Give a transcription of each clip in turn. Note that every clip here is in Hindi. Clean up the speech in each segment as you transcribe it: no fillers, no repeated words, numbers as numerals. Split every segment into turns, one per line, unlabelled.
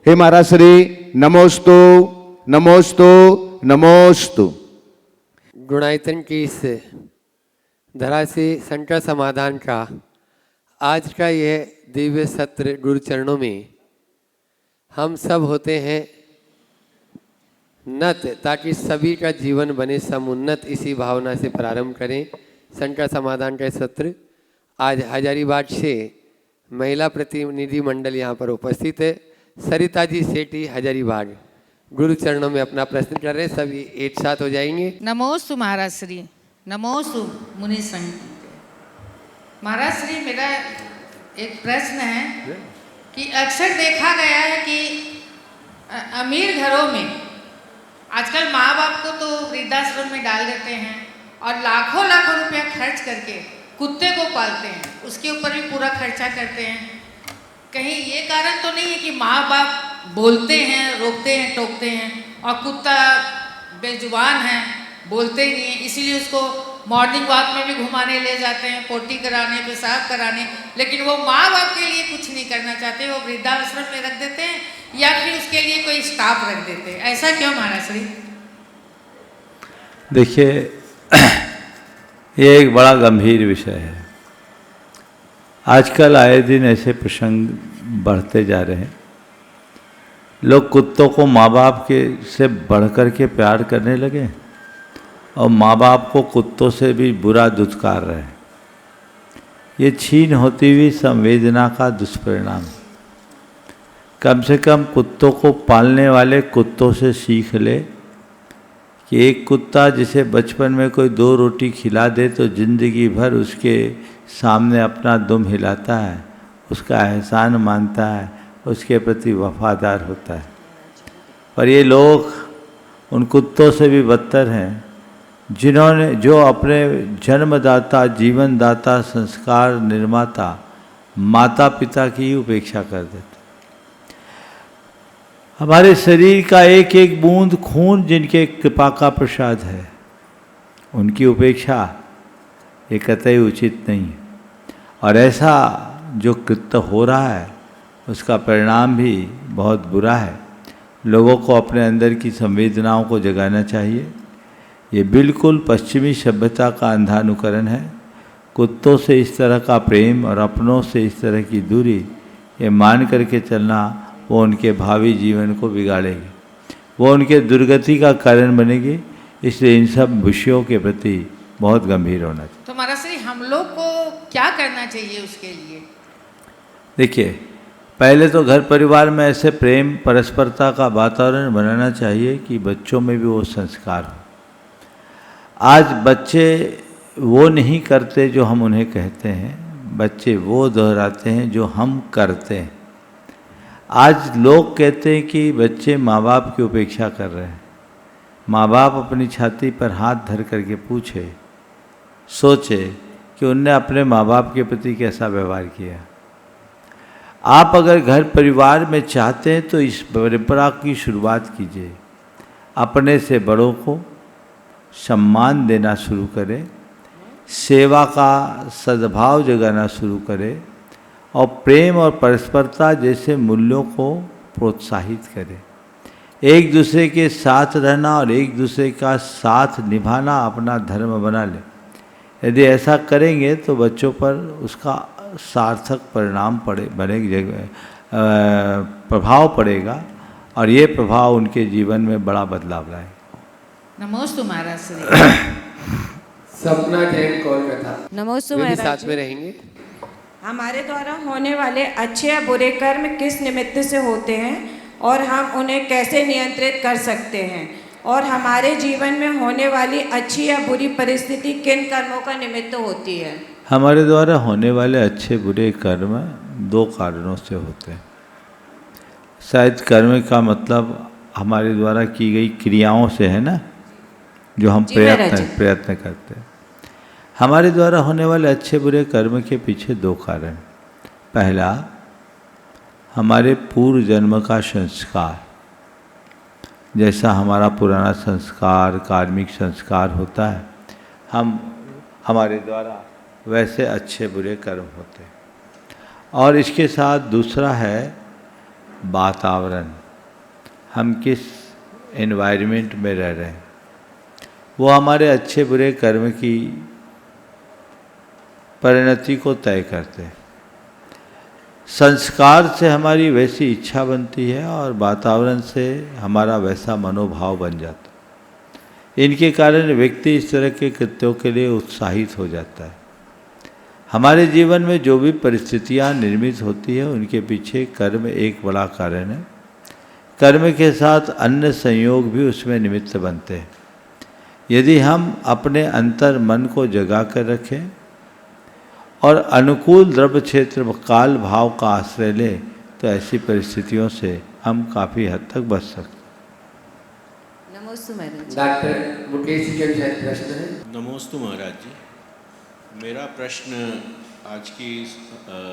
हे महाराज श्री नमोस्तु नमोस्तु नमोस्तु।
गुणायतन की इस धरा से संकट समाधान का आज का यह दिव्य सत्र गुरु चरणों में हम सब होते हैं नत, ताकि सभी का जीवन बने समुन्नत। इसी भावना से प्रारंभ करें संकट समाधान का सत्र। आज हजारीबाग से महिला प्रतिनिधि मंडल यहाँ पर उपस्थित है। सरिता जी सेठी हजारीबाग गुरु चरणों में अपना प्रश्न कर रहे हैं। सभी एक साथ हो जाएंगे।
नमोस्तु महाराज श्री, नमोस्तु मुनि संघ। महाराज श्री, मेरा एक प्रश्न है कि अक्सर देखा गया है कि अमीर घरों में आजकल माँ बाप को तो वृद्धाश्रम में डाल देते हैं और लाखों लाखों रुपया खर्च करके कुत्ते को पालते हैं, उसके ऊपर भी पूरा खर्चा करते हैं। कहीं ये कारण तो नहीं है कि माँ बाप बोलते हैं, रोकते हैं, टोकते हैं और कुत्ता बेजुबान है, बोलते ही नहीं है, इसीलिए उसको मॉर्निंग वॉक में भी घुमाने ले जाते हैं, पोटी कराने, पेशाब कराने, लेकिन वो माँ बाप के लिए कुछ नहीं करना चाहते, वो वृद्धाश्रम में रख देते हैं या फिर उसके लिए कोई स्टाफ रख देते हैं। ऐसा क्यों महाराज श्री?
देखिए, ये एक बड़ा गंभीर विषय है। आजकल आए दिन ऐसे प्रसंग बढ़ते जा रहे हैं। लोग कुत्तों को माँ बाप के से बढ़कर के प्यार करने लगे और माँ बाप को कुत्तों से भी बुरा दुत्कार रहे हैं। ये छीन होती हुई संवेदना का दुष्परिणाम। कम से कम कुत्तों को पालने वाले कुत्तों से सीख ले कि एक कुत्ता जिसे बचपन में कोई 2 रोटी खिला दे तो जिंदगी भर उसके सामने अपना दुम हिलाता है, उसका एहसान मानता है, उसके प्रति वफादार होता है। पर ये लोग उन कुत्तों से भी बदतर हैं जो अपने जन्मदाता, जीवनदाता, संस्कार निर्माता माता पिता की उपेक्षा कर देते। हमारे शरीर का एक एक बूंद खून जिनके कृपा का प्रसाद है, उनकी उपेक्षा ये कतई उचित नहीं है। और ऐसा जो कृत्य हो रहा है उसका परिणाम भी बहुत बुरा है। लोगों को अपने अंदर की संवेदनाओं को जगाना चाहिए। ये बिल्कुल पश्चिमी सभ्यता का अंधानुकरण है। कुत्तों से इस तरह का प्रेम और अपनों से इस तरह की दूरी, ये मान करके चलना वो उनके भावी जीवन को बिगाड़ेगी, वो उनके दुर्गति का कारण बनेगी। इसलिए इन सब विषयों के प्रति बहुत गंभीर होना चाहिए।
तो महाराज श्री, हम लोग को क्या करना चाहिए उसके लिए?
देखिए, पहले तो घर परिवार में ऐसे प्रेम परस्परता का वातावरण बनाना चाहिए कि बच्चों में भी वो संस्कार हो। आज बच्चे वो नहीं करते जो हम उन्हें कहते हैं, बच्चे वो दोहराते हैं जो हम करते हैं। आज लोग कहते हैं कि बच्चे माँ बाप की उपेक्षा कर रहे हैं। माँ बाप अपनी छाती पर हाथ धर करके पूछे, सोचे कि उनने अपने माँ बाप के प्रति कैसा व्यवहार किया। आप अगर घर परिवार में चाहते हैं तो इस परंपरा की शुरुआत कीजिए। अपने से बड़ों को सम्मान देना शुरू करें, सेवा का सद्भाव जगाना शुरू करें और प्रेम और परस्परता जैसे मूल्यों को प्रोत्साहित करें। एक दूसरे के साथ रहना और एक दूसरे का साथ निभाना अपना धर्म बना लें। यदि ऐसा करेंगे तो बच्चों पर उसका सार्थक परिणाम प्रभाव पड़ेगा और ये प्रभाव उनके जीवन में बड़ा बदलाव लाएगा।
नमोस्तु महाराज श्री।
सपना जैन कोलकाता।
नमोस्तु
वे भी
महाराज।
साथ में रहेंगे।
हमारे द्वारा होने वाले अच्छे या बुरे कर्म किस निमित्त से होते हैं और हम उन्हें कैसे नियंत्रित कर सकते हैं, और हमारे जीवन में होने वाली अच्छी या बुरी परिस्थिति किन कर्मों का निमित्त होती है?
हमारे द्वारा होने वाले अच्छे बुरे कर्म 2 कारणों से होते हैं। शायद कर्म का मतलब हमारे द्वारा की गई क्रियाओं से है ना, जो हम प्रयत्न करते हैं। हमारे द्वारा होने वाले अच्छे बुरे कर्म के पीछे 2 कारण। पहला, हमारे पूर्व जन्म का संस्कार। जैसा हमारा पुराना संस्कार, कार्मिक संस्कार होता है, हमारे द्वारा वैसे अच्छे बुरे कर्म होते हैं। और इसके साथ दूसरा है वातावरण, हम किस एनवायरनमेंट में रह रहे हैं, वो हमारे अच्छे बुरे कर्म की परिणति को तय करते हैं। संस्कार से हमारी वैसी इच्छा बनती है और वातावरण से हमारा वैसा मनोभाव बन जाता है। इनके कारण व्यक्ति इस तरह के कृत्यों के लिए उत्साहित हो जाता है। हमारे जीवन में जो भी परिस्थितियां निर्मित होती है उनके पीछे कर्म एक बड़ा कारण है। कर्म के साथ अन्य संयोग भी उसमें निमित्त बनते हैं। यदि हम अपने अंतर मन को जगा कर रखें और अनुकूल द्रव्य क्षेत्र काल भाव का आश्रय लें तो ऐसी परिस्थितियों से हम काफ़ी हद तक बच सकते हैं।
नमस्ते महाराज।
डॉक्टर मुकेश जी के विषय प्रश्न है।
नमोस्तु महाराज जी, मेरा प्रश्न आज की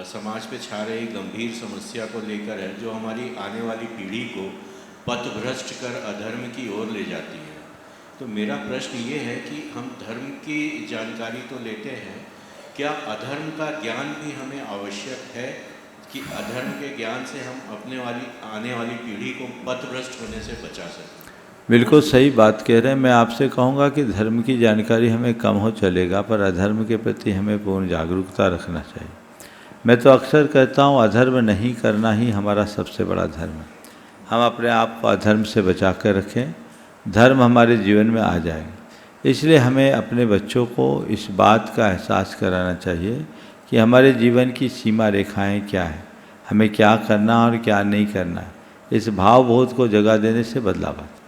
समाज पे छा रही गंभीर समस्या को लेकर है, जो हमारी आने वाली पीढ़ी को पथभ्रष्ट कर अधर्म की ओर ले जाती है। तो मेरा प्रश्न ये है कि हम धर्म की जानकारी तो लेते हैं, क्या अधर्म का ज्ञान भी हमें आवश्यक है कि अधर्म के ज्ञान से हम आने वाली पीढ़ी को पथभ्रष्ट होने से बचा सकें?
बिल्कुल सही बात कह रहे हैं। मैं आपसे कहूँगा कि धर्म की जानकारी हमें कम हो चलेगा, पर अधर्म के प्रति हमें पूर्ण जागरूकता रखना चाहिए। मैं तो अक्सर कहता हूँ अधर्म नहीं करना ही हमारा सबसे बड़ा धर्म है। हम अपने आप को अधर्म से बचा कर रखें, धर्म हमारे जीवन में आ जाएगा। इसलिए हमें अपने बच्चों को इस बात का एहसास कराना चाहिए कि हमारे जीवन की सीमा रेखाएं क्या है, हमें क्या करना और क्या नहीं करना है। इस भावबोध को जगा देने से बदलाव आता है।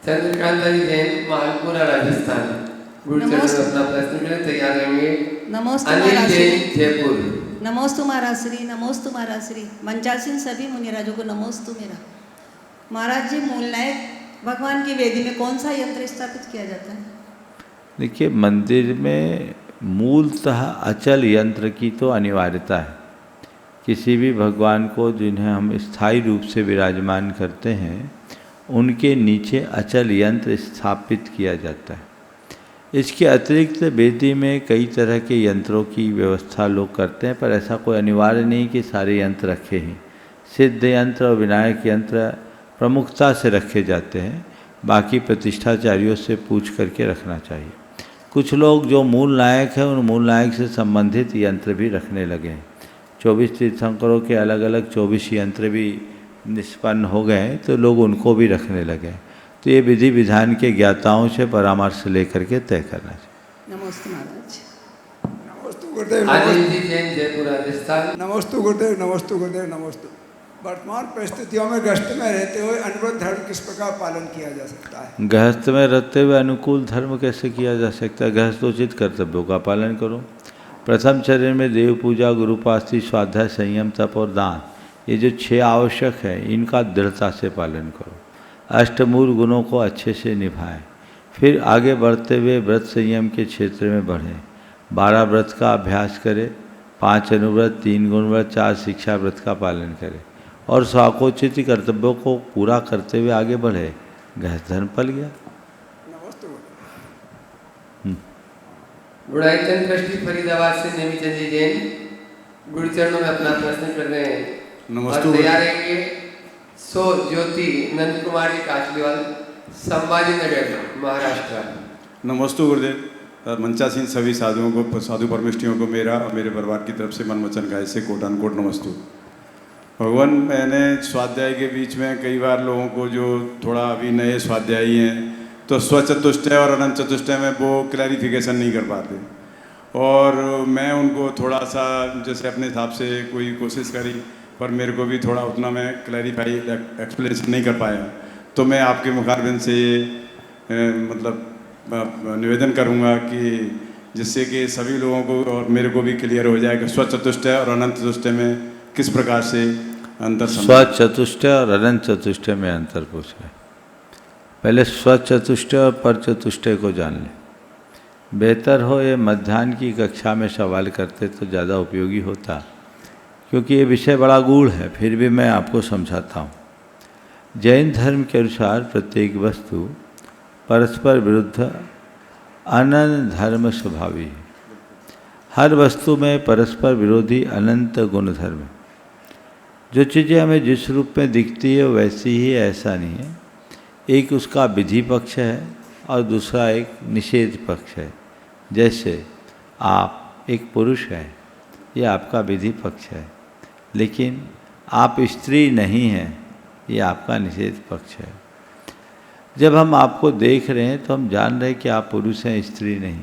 चंद्रकांता जी जैन, मालपुरा, राजस्थान। गुरुचरण में अपना प्रश्न के लिए तैयार रहेंगे।
नमोस्तु
अनिल
महाराज
जैन,
श्री।
जयपुर।
नमोस्तु महाराज श्री, नमोस्तु महाराज श्री। मंचासीन सभी मुनिराजों को नमोस्तु मेरा। महाराज जी, मूल नायक भगवान की वेदी में कौन सा यंत्र स्थापित किया जाता है?
देखिए, मंदिर में मूलतः अचल यंत्र की तो अनिवार्यता है। किसी भी भगवान को जिन्हें हम स्थायी रूप से विराजमान करते हैं उनके नीचे अचल यंत्र स्थापित किया जाता है। इसके अतिरिक्त वेदी में कई तरह के यंत्रों की व्यवस्था लोग करते हैं, पर ऐसा कोई अनिवार्य नहीं कि सारे यंत्र रखे हैं। सिद्ध यंत्र और विनायक यंत्र प्रमुखता से रखे जाते हैं, बाकी प्रतिष्ठाचार्यों से पूछ करके रखना चाहिए। कुछ लोग जो मूल नायक हैं उन मूल नायक से संबंधित यंत्र भी रखने लगे हैं। 24 तीर्थंकरों के अलग अलग 24 यंत्र भी निष्पन्न हो गए, तो लोग उनको भी रखने लगे। तो ये विधि विधान के ज्ञाताओं से परामर्श लेकर के तय करना चाहिए।
नमस्ते महाराज।
नमस्तु गुरुदेव।
अनिल जी जैन, जयपुर, राजस्थान।
नमस्तु गुरुदेव, नमस्तु गुरुदेव, नमस्तु। वर्तमान परिस्थितियों में गृहस्थ में रहते हुए अनुकूल धर्म किस प्रकार पालन किया जा सकता है?
गृहस्थ में रहते हुए अनुकूल धर्म कैसे किया जा सकता है? गृहस्थोचित कर्तव्यों का पालन करो। प्रथम चरण में देव पूजा, गुरुपास्ति, स्वाध्याय, संयम, तप और दान, ये जो 6 आवश्यक है इनका दृढ़ता से पालन करो। अष्टमूल गुणों को अच्छे से निभाएं। फिर आगे बढ़ते हुए व्रत संयम के क्षेत्र में बढ़ें। 12 व्रत का अभ्यास करें, 5 अनुव्रत, 3 गुणव्रत, 4 शिक्षा व्रत का पालन करें और स्वाकोचित कर्तव्यों को पूरा करते हुए आगे बढ़े। गृहस्थ धर्म पल गया।
गुणाईचंद ट्रस्टी, फरीदाबाद से नेमीचंद जी जैन, गुरुचरणों में अपना प्रश्न कर रहे हैं।
नमस्ते।
और तैयार रहेंगे सो ज्योति नंद कुमार जी काचलीवाल, संभाजी नगर, महाराष्ट्र।
नमस्ते गुरुदेव। मंचासीन सभी साधुओं को, साधु परमेष्ठियों को मेरा और मेरे परिवार की तरफ से मन वचन गाय से कोटान कोट नमस्तु। भगवान, मैंने स्वाध्याय के बीच में कई बार लोगों को जो थोड़ा अभी नए स्वाध्यायी हैं तो स्वचतुष्टय और अनंत चतुष्टय में वो क्लैरिफिकेशन नहीं कर पाते, और मैं उनको थोड़ा सा जैसे अपने हिसाब से कोई कोशिश करी, पर मेरे को भी थोड़ा उतना मैं क्लैरिफाई एक्सप्लेनेशन नहीं कर पाया। तो मैं आपके मुखारबिन से मतलब निवेदन करूँगा कि जिससे कि सभी लोगों को और मेरे को भी क्लियर हो जाए कि स्वचतुष्टय और अनंत चतुष्टय में किस प्रकार से अंतर।
स्वचतुष्टय और अनंत चतुष्टय में अंतर पूछ रहे। पहले स्वचतुष्टय और पर चतुष्टय को जान लें। बेहतर हो ये मध्याह्न की कक्षा में सवाल करते तो ज़्यादा उपयोगी होता, क्योंकि ये विषय बड़ा गूढ़ है। फिर भी मैं आपको समझाता हूँ। जैन धर्म के अनुसार प्रत्येक वस्तु परस्पर विरुद्ध अनंत धर्म स्वभावी है। हर वस्तु में परस्पर विरोधी अनंत गुण धर्म है। जो चीज़ें हमें जिस रूप में दिखती है वैसी ही ऐसा नहीं है। एक उसका विधि पक्ष है और दूसरा एक निषेध पक्ष है। जैसे आप एक पुरुष हैं, ये आपका विधि पक्ष है, लेकिन आप स्त्री नहीं हैं, ये आपका निषेध पक्ष है। जब हम आपको देख रहे हैं तो हम जान रहे हैं कि आप पुरुष हैं, स्त्री नहीं।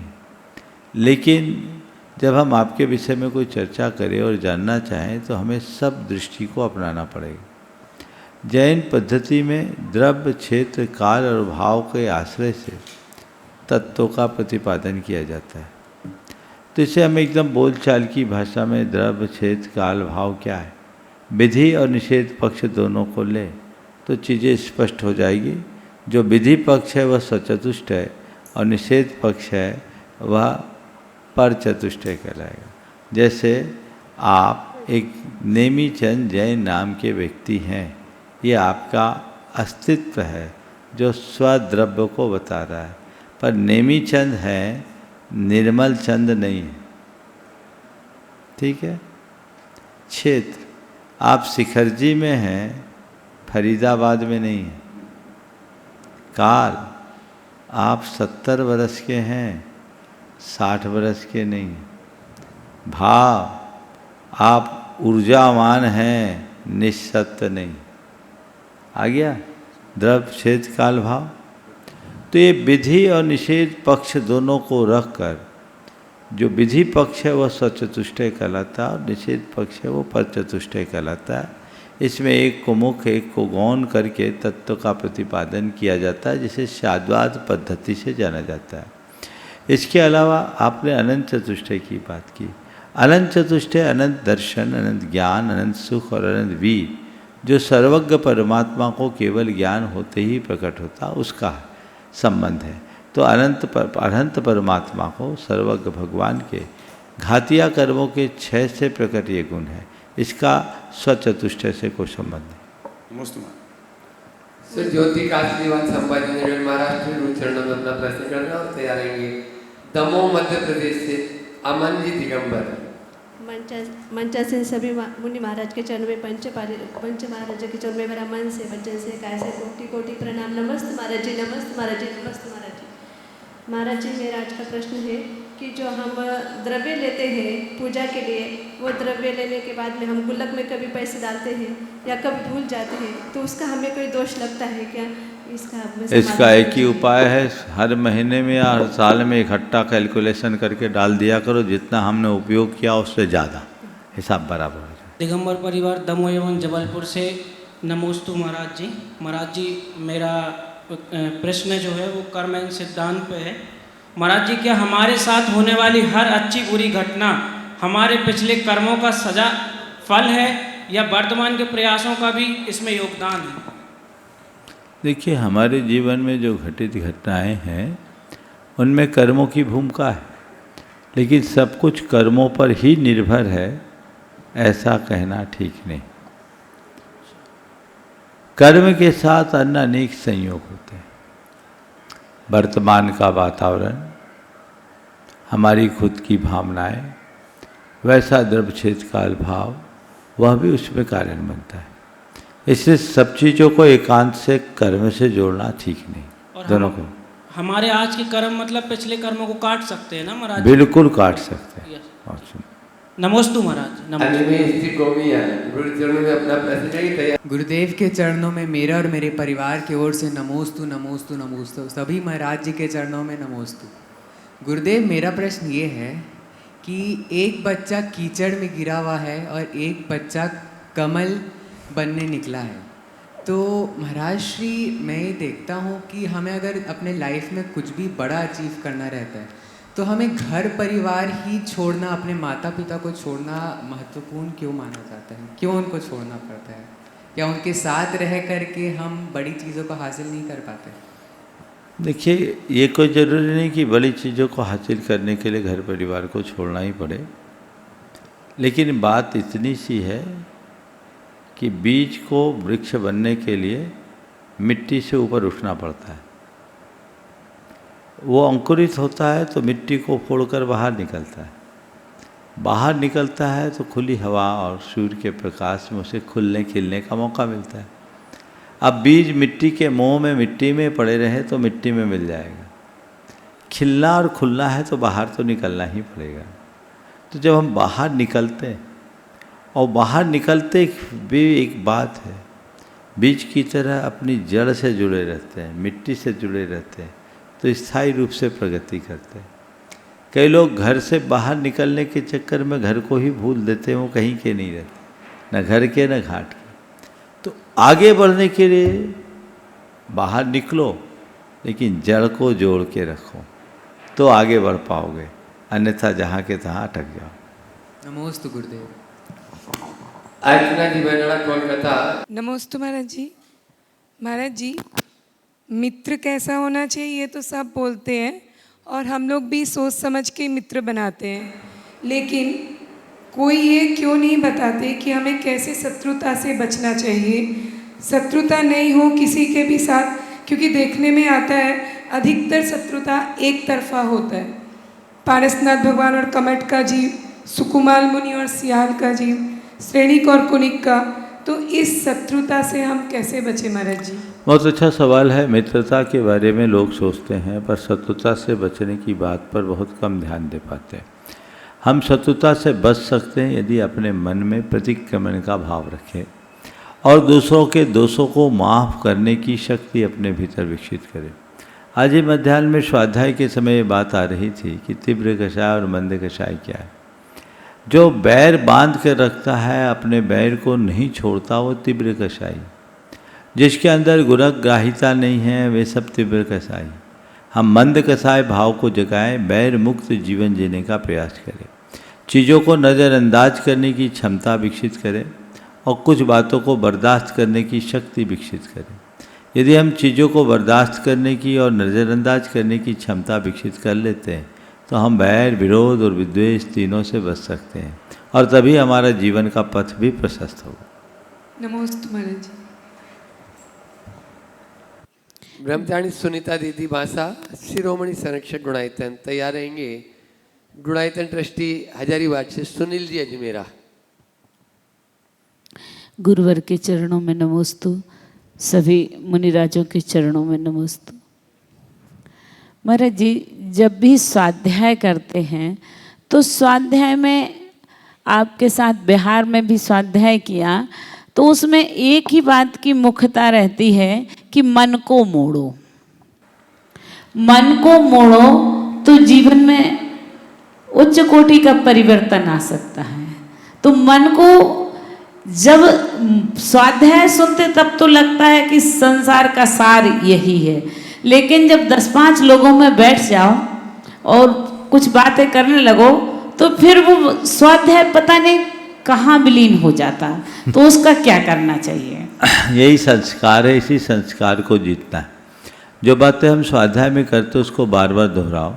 लेकिन जब हम आपके विषय में कोई चर्चा करें और जानना चाहें तो हमें सब दृष्टि को अपनाना पड़ेगा। जैन पद्धति में द्रव्य, क्षेत्र, काल और भाव के आश्रय से तत्वों का प्रतिपादन किया जाता है। तो इसे हम एकदम बोलचाल की भाषा में द्रव्य, क्षेत्र, काल, भाव क्या है, विधि और निषेध पक्ष दोनों को ले तो चीज़ें स्पष्ट हो जाएगी। जो विधि पक्ष है वह सचतुष्ट है और निषेध पक्ष है वह पर चतुष्टय कहलाएगा। जैसे आप एक नेमीचंद जैन नाम के व्यक्ति हैं, ये आपका अस्तित्व है जो स्वद्रव्य को बता रहा है, पर नेमीचंद है, निर्मल चंद नहीं है। ठीक है। क्षेत्र, आप शिखरजी में हैं, फरीदाबाद में नहीं है। काल, आप 70 वर्ष के हैं, 60 वर्ष के नहीं। भाव, आप ऊर्जावान हैं, निस्सत्व नहीं। आ गया द्रव्य, क्षेत्र, काल, भाव। तो ये विधि और निषेध पक्ष दोनों को रखकर जो विधि पक्ष है वह सचतुष्टय कहलाता है और निषेध पक्ष है वो परचतुष्टय कहलाता है। इसमें एक को मुख्य, एक को गौण करके तत्व का प्रतिपादन किया जाता है, जिसे शाद्वाद पद्धति से जाना जाता है। इसके अलावा आपने अनंत चतुष्टय की बात की। अनंत चतुष्टय अनंत दर्शन, अनंत ज्ञान, अनंत सुख और अनंत वीर, जो सर्वज्ञ परमात्मा को केवल ज्ञान होते ही प्रकट होता, उसका संबंध है। तो अनंत परमात्मा को सर्वज्ञ भगवान के घातिया कर्मों के क्षय से प्रकट ये गुण है, इसका स्वचतुष्टय से कोई संबंध नहीं।
सर ज्योति कासलीवाल संभाजीनगर महाराष्ट्र गुरु चरणों में अपना प्रश्न करना और तैयार रहेंगे। दमोह मध्य प्रदेश से अमन जी दिगंबर।
मंचासीन सभी मुनि महाराज के चरणों में पंच महाराज के चरणों में मेरा मन से वचन से काय से कोटि कोटि प्रणाम। नमस्ते महाराज जी, नमस्ते महाराज जी, नमस्ते महाराज जी। महाराज जी, मेरा आज का प्रश्न है कि जो हम द्रव्य लेते हैं पूजा के लिए, वो द्रव्य लेने के बाद में हम गुल्लक में कभी पैसे डालते हैं या कभी भूल जाते हैं, तो उसका हमें कोई दोष लगता है क्या?
इसका एक ही उपाय है, हर महीने में या हर साल में इकट्ठा कैलकुलेशन करके डाल दिया करो, जितना हमने उपयोग किया उससे ज़्यादा हिसाब बराबर हो जाए।
दिगंबर परिवार दमोह एवं जबलपुर से नमोस्तु महाराज जी। महाराज जी, मेरा प्रश्न जो है वो कर्म एवं सिद्धांत पे है। महाराज जी, क्या हमारे साथ होने वाली हर अच्छी बुरी घटना हमारे पिछले कर्मों का सजा फल है या वर्तमान के प्रयासों का भी इसमें योगदान है?
देखिए, हमारे जीवन में जो घटित घटनाएं हैं उनमें कर्मों की भूमिका है, लेकिन सब कुछ कर्मों पर ही निर्भर है ऐसा कहना ठीक नहीं। कर्म के साथ अन्य अनेक संयोग होते हैं। वर्तमान का वातावरण, हमारी खुद की भावनाएं, वैसा द्रव्य, क्षेत्र, काल, भाव, वह भी उसमें कारण बनता है। इसलिए सब चीज़ों को एकांत से कर्म से जोड़ना ठीक नहीं।
और
दोनों को
हमारे आज के कर्म मतलब पिछले कर्मों को काट सकते हैं ना महाराज?
बिल्कुल काट सकते हैं।
नमोस्तु महाराज।
गुरुदेव के चरणों में मेरा और मेरे परिवार की ओर से नमोस्तु नमोस्तु नमोस्तु। सभी महाराज जी के चरणों में नमोस्तु। गुरुदेव, मेरा प्रश्न ये है कि एक बच्चा कीचड़ में गिरा हुआ है और एक बच्चा कमल बनने निकला है, तो महाराज श्री, मैं ये देखता हूँ कि हमें अगर अपने लाइफ में कुछ भी बड़ा अचीव करना रहता है तो हमें घर परिवार ही छोड़ना, अपने माता पिता को छोड़ना महत्वपूर्ण क्यों माना जाता है? क्यों उनको छोड़ना पड़ता है? क्या उनके साथ रह करके हम बड़ी चीज़ों को हासिल नहीं कर पाते?
देखिए, ये कोई ज़रूरी नहीं कि बड़ी चीज़ों को हासिल करने के लिए घर परिवार को छोड़ना ही पड़े, लेकिन बात इतनी सी है कि बीज को वृक्ष बनने के लिए मिट्टी से ऊपर उठना पड़ता है। वो अंकुरित होता है तो मिट्टी को फोड़कर बाहर निकलता है। बाहर निकलता है तो खुली हवा और सूर्य के प्रकाश में उसे खुलने खिलने का मौका मिलता है। अब बीज मिट्टी के मोह में मिट्टी में पड़े रहे तो मिट्टी में मिल जाएगा, खिलना और खुलना है तो बाहर तो निकलना ही पड़ेगा। तो जब हम बाहर निकलते हैं और बाहर निकलते भी एक बात है, बीज की तरह अपनी जड़ से जुड़े रहते हैं, मिट्टी से जुड़े रहते हैं तो स्थायी रूप से प्रगति करते हैं। कई लोग घर से बाहर निकलने के चक्कर में घर को ही भूल देते हैं, वो कहीं के नहीं रहते, न घर के न घाट के। तो आगे बढ़ने के लिए बाहर निकलो, लेकिन जड़ को जोड़ के रखो तो आगे बढ़ पाओगे, अन्यथा जहाँ के तहाँ अटक जाओ।
नमोस्तु गुरुदेव।
अर्चना जी बरनाला कोलकाता।
नमोस्तु महाराज जी। महाराज जी, मित्र कैसा होना चाहिए ये तो सब बोलते हैं और हम लोग भी सोच समझ के मित्र बनाते हैं, लेकिन कोई ये क्यों नहीं बताते कि हमें कैसे शत्रुता से बचना चाहिए, शत्रुता नहीं हो किसी के भी साथ, क्योंकि देखने में आता है अधिकतर शत्रुता एक तरफा होता है। पारसनाथ भगवान और कमट का जीव, सुकुमाल मुनि और सियाल का जीव, श्रेणिक और कुनिक का, तो इस शत्रुता से हम कैसे बचें महाराज जी?
बहुत अच्छा सवाल है। मित्रता के बारे में लोग सोचते हैं पर शत्रुता से बचने की बात पर बहुत कम ध्यान दे पाते हैं। हम शत्रुता से बच सकते हैं यदि अपने मन में प्रतिक्रमण का भाव रखें और दूसरों के दोषों को माफ़ करने की शक्ति अपने भीतर विकसित करें। आज ही मध्याह्न में स्वाध्याय के समय ये बात आ रही थी कि तीव्र कषाय और मंद कषाय क्या है। जो बैर बांध कर रखता है, अपने बैर को नहीं छोड़ता, वो तीव्र कषाय। जिसके अंदर गुणग्राहिता नहीं है वे सब तीव्र कषाय। हम मंद कषाय भाव को जगाएं, बैर मुक्त जीवन जीने का प्रयास करें, चीज़ों को नज़रअंदाज करने की क्षमता विकसित करें और कुछ बातों को बर्दाश्त करने की शक्ति विकसित करें। यदि हम चीज़ों को बर्दाश्त करने की और नज़रअंदाज करने की क्षमता विकसित कर लेते हैं तो हम बैर, विरोध और विद्वेष तीनों से बच सकते हैं और तभी हमारा जीवन का पथ भी प्रशस्त होगा।
नमोस्तु महाराज जी।
ब्रह्मचारी सुनीता दीदी भाषा, शिरोमणि संरक्षक गुणायतन तैयार रहेंगे। गुणायतन ट्रस्टी हजारीबाग से सुनील जी अजमेरा।
गुरुवर के चरणों में नमोस्तु, सभी मुनिराजों के चरणों में नमोस्तु। महाराज जी, जब भी स्वाध्याय करते हैं तो स्वाध्याय में आपके साथ बिहार में भी स्वाध्याय किया तो उसमें एक ही बात की मुख्यता रहती है कि मन को मोड़ो, मन को मोड़ो तो जीवन में उच्च कोटि का परिवर्तन आ सकता है। तो मन को जब स्वाध्याय सुनते तब तो लगता है कि संसार का सार यही है, लेकिन जब 10-5 लोगों में बैठ जाओ और कुछ बातें करने लगो तो फिर वो स्वाध्याय पता नहीं कहाँ विलीन हो जाता। तो उसका क्या करना चाहिए?
यही संस्कार है, इसी संस्कार को जीतना है। जो बातें हम स्वाध्याय में करते उसको बार बार दोहराओ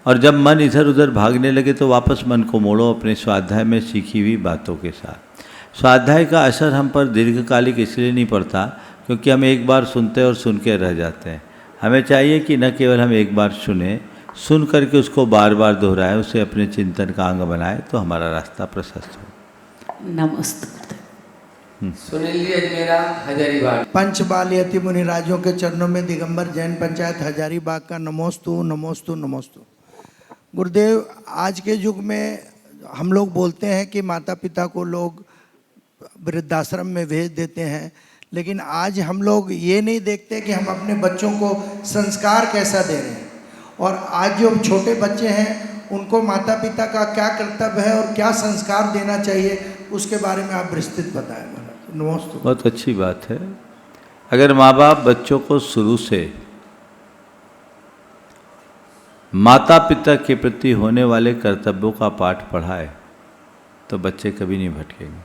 और जब मन इधर उधर भागने लगे तो वापस मन को मोड़ो अपने स्वाध्याय में सीखी हुई बातों के साथ। स्वाध्याय का असर हम पर दीर्घकालिक इसलिए नहीं पड़ता क्योंकि हम एक बार सुनते और सुन के रह जाते हैं। हमें चाहिए कि न केवल हम एक बार सुन करके उसको बार बार दोहराएं, उसे अपने चिंतन का अंग बनाएं तो हमारा रास्ता प्रशस्त हो।
नमस्ते।
सुनील जी अजमेरा हजारीबाग।
पंचबालयति मुनिराजों के चरणों में दिगंबर जैन पंचायत हजारीबाग का नमोस्तु नमोस्तु नमोस्तु। गुरुदेव, आज के युग में हम लोग बोलते हैं कि माता पिता को लोग वृद्धाश्रम में भेज देते हैं, लेकिन आज हम लोग ये नहीं देखते कि हम अपने बच्चों को संस्कार कैसा दे रहे हैं। और आज जो छोटे बच्चे हैं उनको माता पिता का क्या कर्तव्य है और क्या संस्कार देना चाहिए उसके बारे में आप विस्तृत बताएं। नमस्ते।
बहुत अच्छी बात है। अगर माँ बाप बच्चों को शुरू से माता पिता के प्रति होने वाले कर्तव्यों का पाठ पढ़ाए तो बच्चे कभी नहीं भटकेंगे।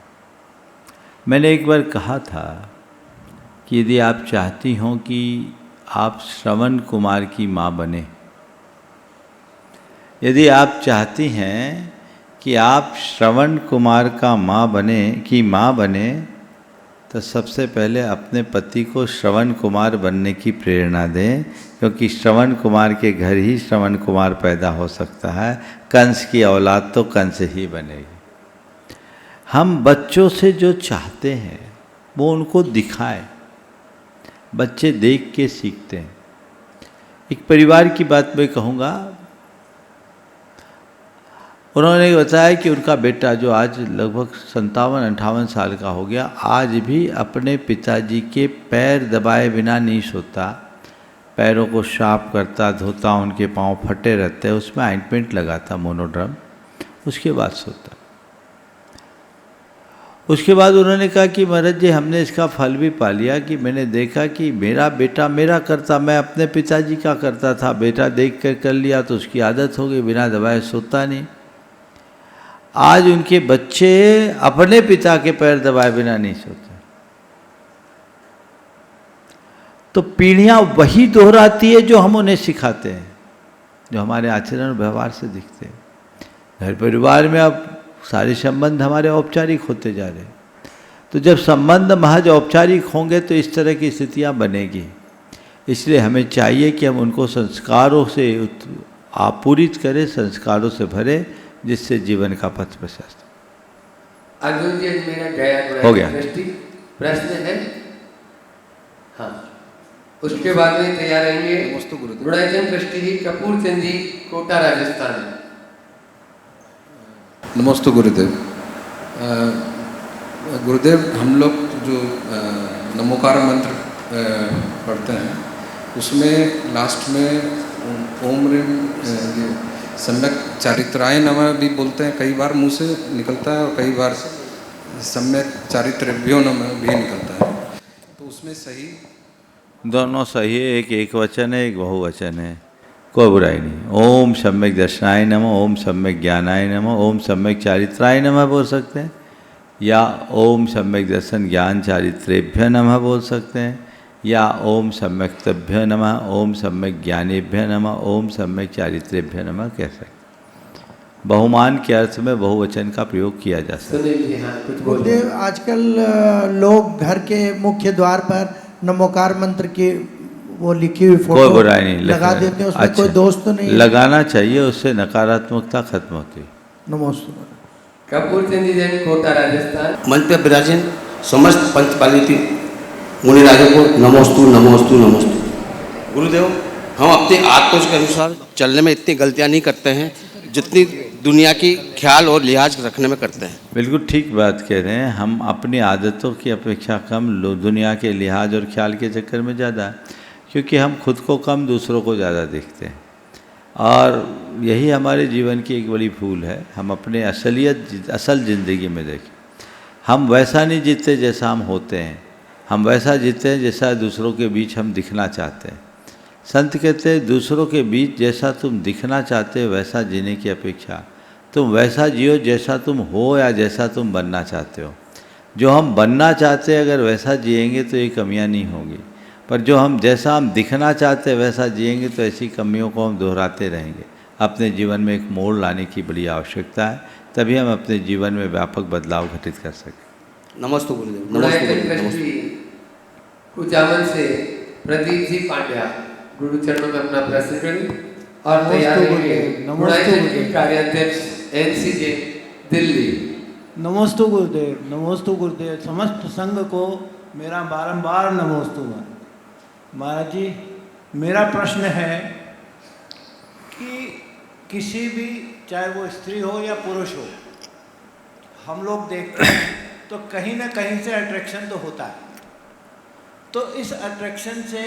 मैंने एक बार कहा था कि यदि आप चाहती हों कि आप श्रवण कुमार की माँ बने, यदि आप चाहती हैं कि आप श्रवण कुमार का माँ बने तो सबसे पहले अपने पति को श्रवण कुमार बनने की प्रेरणा दें क्योंकि श्रवण कुमार के घर ही श्रवण कुमार पैदा हो सकता है। कंस की औलाद तो कंस ही बनेगी। हम बच्चों से जो चाहते हैं वो उनको दिखाएं, बच्चे देख के सीखते हैं। एक परिवार की बात मैं कहूँगा, उन्होंने बताया कि उनका बेटा जो आज लगभग 57-58 साल का हो गया, आज भी अपने पिताजी के पैर दबाए बिना नहीं सोता, पैरों को साफ करता, धोता, उनके पांव फटे रहते, उसमें ऑइंटमेंट लगाता मोनोड्रम, उसके बाद सोता। उसके बाद उन्होंने कहा कि महाराज जी हमने इसका फल भी पा लिया कि मैंने देखा कि मेरा बेटा मेरा करता, मैं अपने पिताजी का करता था, बेटा देख कर लिया तो उसकी आदत हो गई, बिना दबाए सोता नहीं। आज उनके बच्चे अपने पिता के पैर दबाए बिना नहीं सोते। तो पीढ़ियां वही दोहराती है जो हम उन्हें सिखाते हैं, जो हमारे आचरण व्यवहार से दिखते हैं। घर परिवार में अब सारे संबंध हमारे औपचारिक होते जा रहे हैं, तो जब संबंध महज औपचारिक होंगे तो इस तरह की स्थितियां बनेगी। इसलिए हमें चाहिए कि हम उनको संस्कारों से आपूरित करें, संस्कारों से भरे, जिससे जीवन का पथ प्रशस्त।
अर्जुन जी मेरा गया
हो गया।
प्रश्न है? हाँ, उसके बाद में तैयार रहेंगे गुणाचन ट्रस्टी जी कपूर चंद जी, कोटा राजस्थान।
नमस्ते गुरुदेव। गुरुदेव हम लोग जो नमोकार मंत्र पढ़ते हैं उसमें लास्ट में ओम ह्रीं सम्यक चारित्राय नमः भी बोलते हैं, कई बार मुंह से निकलता है और कई बार सम्यक चारित्र्यभ्यो नमः भी निकलता है, तो उसमें सही?
दोनों सही है, एक एक वचन है, एक बहुवचन है, कोई बुराई नहीं। ओम सम्यक दर्शनाय नमः, ओम सम्यक ज्ञानाय नमः, ओम सम्यक चारित्राय नमः बोल सकते हैं, या ओम सम्यक दर्शन ज्ञान चारित्रेभ्य नमः बोल सकते हैं, या ओम सम्यक तभ्य नमः, ओम सम्यक ज्ञानेभ्य नमः, ओम सम्यक चारित्रेभ्य नमः कह सकते हैं। बहुमान के अर्थ में बहुवचन का प्रयोग किया जा सकता है।
गुरुदेव आजकल लोग घर के मुख्य द्वार पर नमोकार मंत्र की वो लिखी हुई फोटो
कोई बुराई नहीं
लगा देते हैं, उसमें
अच्छा,
कोई दोष तो नहीं?
लगाना चाहिए, उससे नकारात्मकता खत्म होती है।
नमस्ते।
कपूर चंद जी जैन, कोटा राजस्थान।
मंच पर विराजन समस्त पंचपालित मुनिराजों को नमोस्तु नमोस्तु नमोस्तु। गुरुदेव हम अपने आत्मों के अनुसार चलने में इतनी गलतियां नहीं करते हैं जितनी दुनिया की ख्याल और लिहाज रखने में करते हैं।
बिल्कुल ठीक बात कह रहे हैं। हम अपनी आदतों की अपेक्षा कम दुनिया के लिहाज और ख्याल के चक्कर में ज़्यादा, क्योंकि हम खुद को कम दूसरों को ज़्यादा देखते हैं, और यही हमारे जीवन की एक बड़ी भूल है। हम अपने असल ज़िंदगी में देखें, हम वैसा नहीं जीते जैसा हम होते हैं, हम वैसा जीते हैं जैसा दूसरों के बीच हम दिखना चाहते हैं। संत कहते हैं दूसरों के बीच जैसा तुम दिखना चाहते हो वैसा जीने की अपेक्षा तुम वैसा जियो जैसा तुम हो या जैसा तुम बनना चाहते हो। जो हम बनना चाहते हैं अगर वैसा जिएंगे तो ये कमियां नहीं होंगी, पर जो हम जैसा हम दिखना चाहते हैं वैसा जिएंगे तो ऐसी कमियों को हम दोहराते रहेंगे। अपने जीवन में एक मोड़ लाने की बड़ी आवश्यकता है, तभी हम अपने जीवन में व्यापक बदलाव घटित कर सकें।
नमस्ते गुरुदेव। नमस्ते।
कुचामन से प्रदीप जी पांड्या गुरु चरणों में अपना प्रश्न करें और तैयार रहेंगे कार्याध्यक्ष NCJ दिल्ली।
नमोस्तु गुरुदेव। नमोस्तु गुरुदेव। समस्त संघ को मेरा बारंबार नमोस्तु। महाराज जी मेरा प्रश्न है कि किसी भी चाहे वो स्त्री हो या पुरुष हो, हम लोग देखते हैं तो कहीं ना कहीं से अट्रैक्शन तो होता है, तो इस अट्रैक्शन से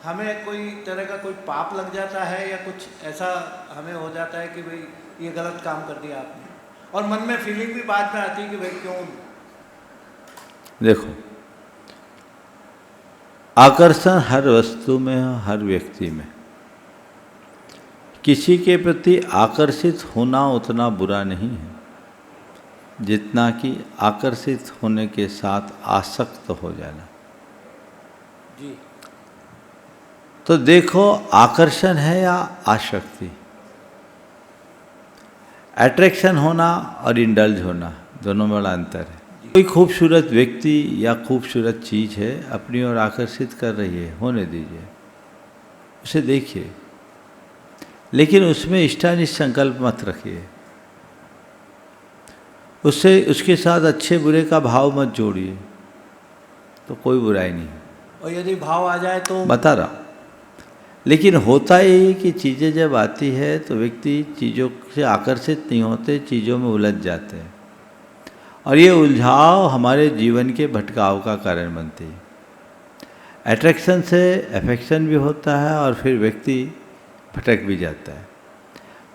हमें कोई तरह का कोई पाप लग जाता है या कुछ ऐसा हमें हो जाता है कि भाई ये गलत काम कर दिया आपने, और मन में फीलिंग भी बाद में आती है कि भाई क्यों।
देखो, आकर्षण हर वस्तु में हर व्यक्ति में, किसी के प्रति आकर्षित होना उतना बुरा नहीं है जितना कि आकर्षित होने के साथ आसक्त हो जाना।
जी।
तो देखो, आकर्षण है या आसक्ति, अट्रैक्शन होना और इंडल्ज होना दोनों में बड़ा अंतर है। कोई खूबसूरत व्यक्ति या खूबसूरत चीज़ है अपनी ओर आकर्षित कर रही है, होने दीजिए, उसे देखिए, लेकिन उसमें इष्टानिष्ट संकल्प मत रखिए। उससे उसके साथ अच्छे बुरे का भाव मत जोड़िए, तो कोई बुराई नहीं।
और यदि भाव आ जाए तो
बता रहा हूँ। लेकिन होता ये कि चीज़ें जब आती है तो व्यक्ति चीज़ों से आकर्षित नहीं होते, चीज़ों में उलझ जाते हैं, और ये उलझाव हमारे जीवन के भटकाव का कारण बनती है। अट्रैक्शन से अफेक्शन भी होता है और फिर व्यक्ति भटक भी जाता है।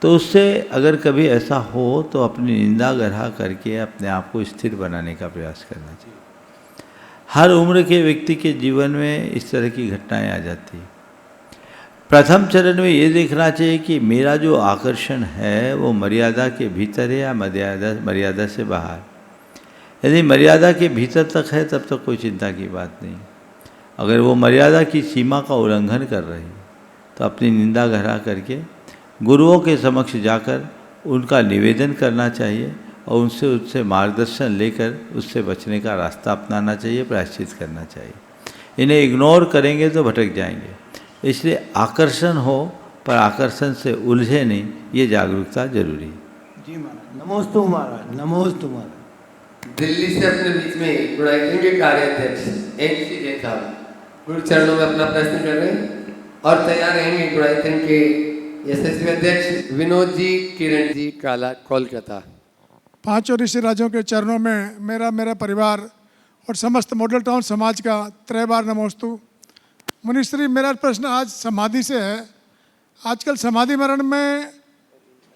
तो उससे अगर कभी ऐसा हो तो अपनी निंदा ग्रह करके अपने आप को स्थिर बनाने का प्रयास करना चाहिए। हर उम्र के व्यक्ति के जीवन में इस तरह की घटनाएं आ जाती हैं। प्रथम चरण में ये देखना चाहिए कि मेरा जो आकर्षण है वो मर्यादा के भीतर है या मर्यादा से बाहर। यदि मर्यादा के भीतर तक है तब तक कोई चिंता की बात नहीं। अगर वो मर्यादा की सीमा का उल्लंघन कर रही है तो अपनी निंदा गहरा करके गुरुओं के समक्ष जाकर उनका निवेदन करना चाहिए और उससे मार्गदर्शन लेकर उससे बचने का रास्ता अपनाना चाहिए, प्रायश्चित करना चाहिए। इन्हें इग्नोर करेंगे तो भटक जाएंगे। इसलिए आकर्षण हो पर आकर्षण से उलझे नहीं, ये जागरूकता जरूरी है।
जी महाराज, नमोस्तु महाराज, नमोस्तु महाराज।
दिल्ली से अपने बीच में गुणायतन के कार्याध्यक्ष एनसी जैन साहब गुरु चरणों में अपना प्रश्न कर रहे हैं और तैयार रहेंगे गुणायतन के यशस्वी अध्यक्ष विनोद जी किरण जी काला कोलकाता।
पांचों ऋषि राजों के चरणों में मेरा परिवार और समस्त मॉडल टाउन समाज का त्रय बार नमोस्तु। मुनिश्री, मेरा प्रश्न आज समाधि से है। आजकल समाधि मरण में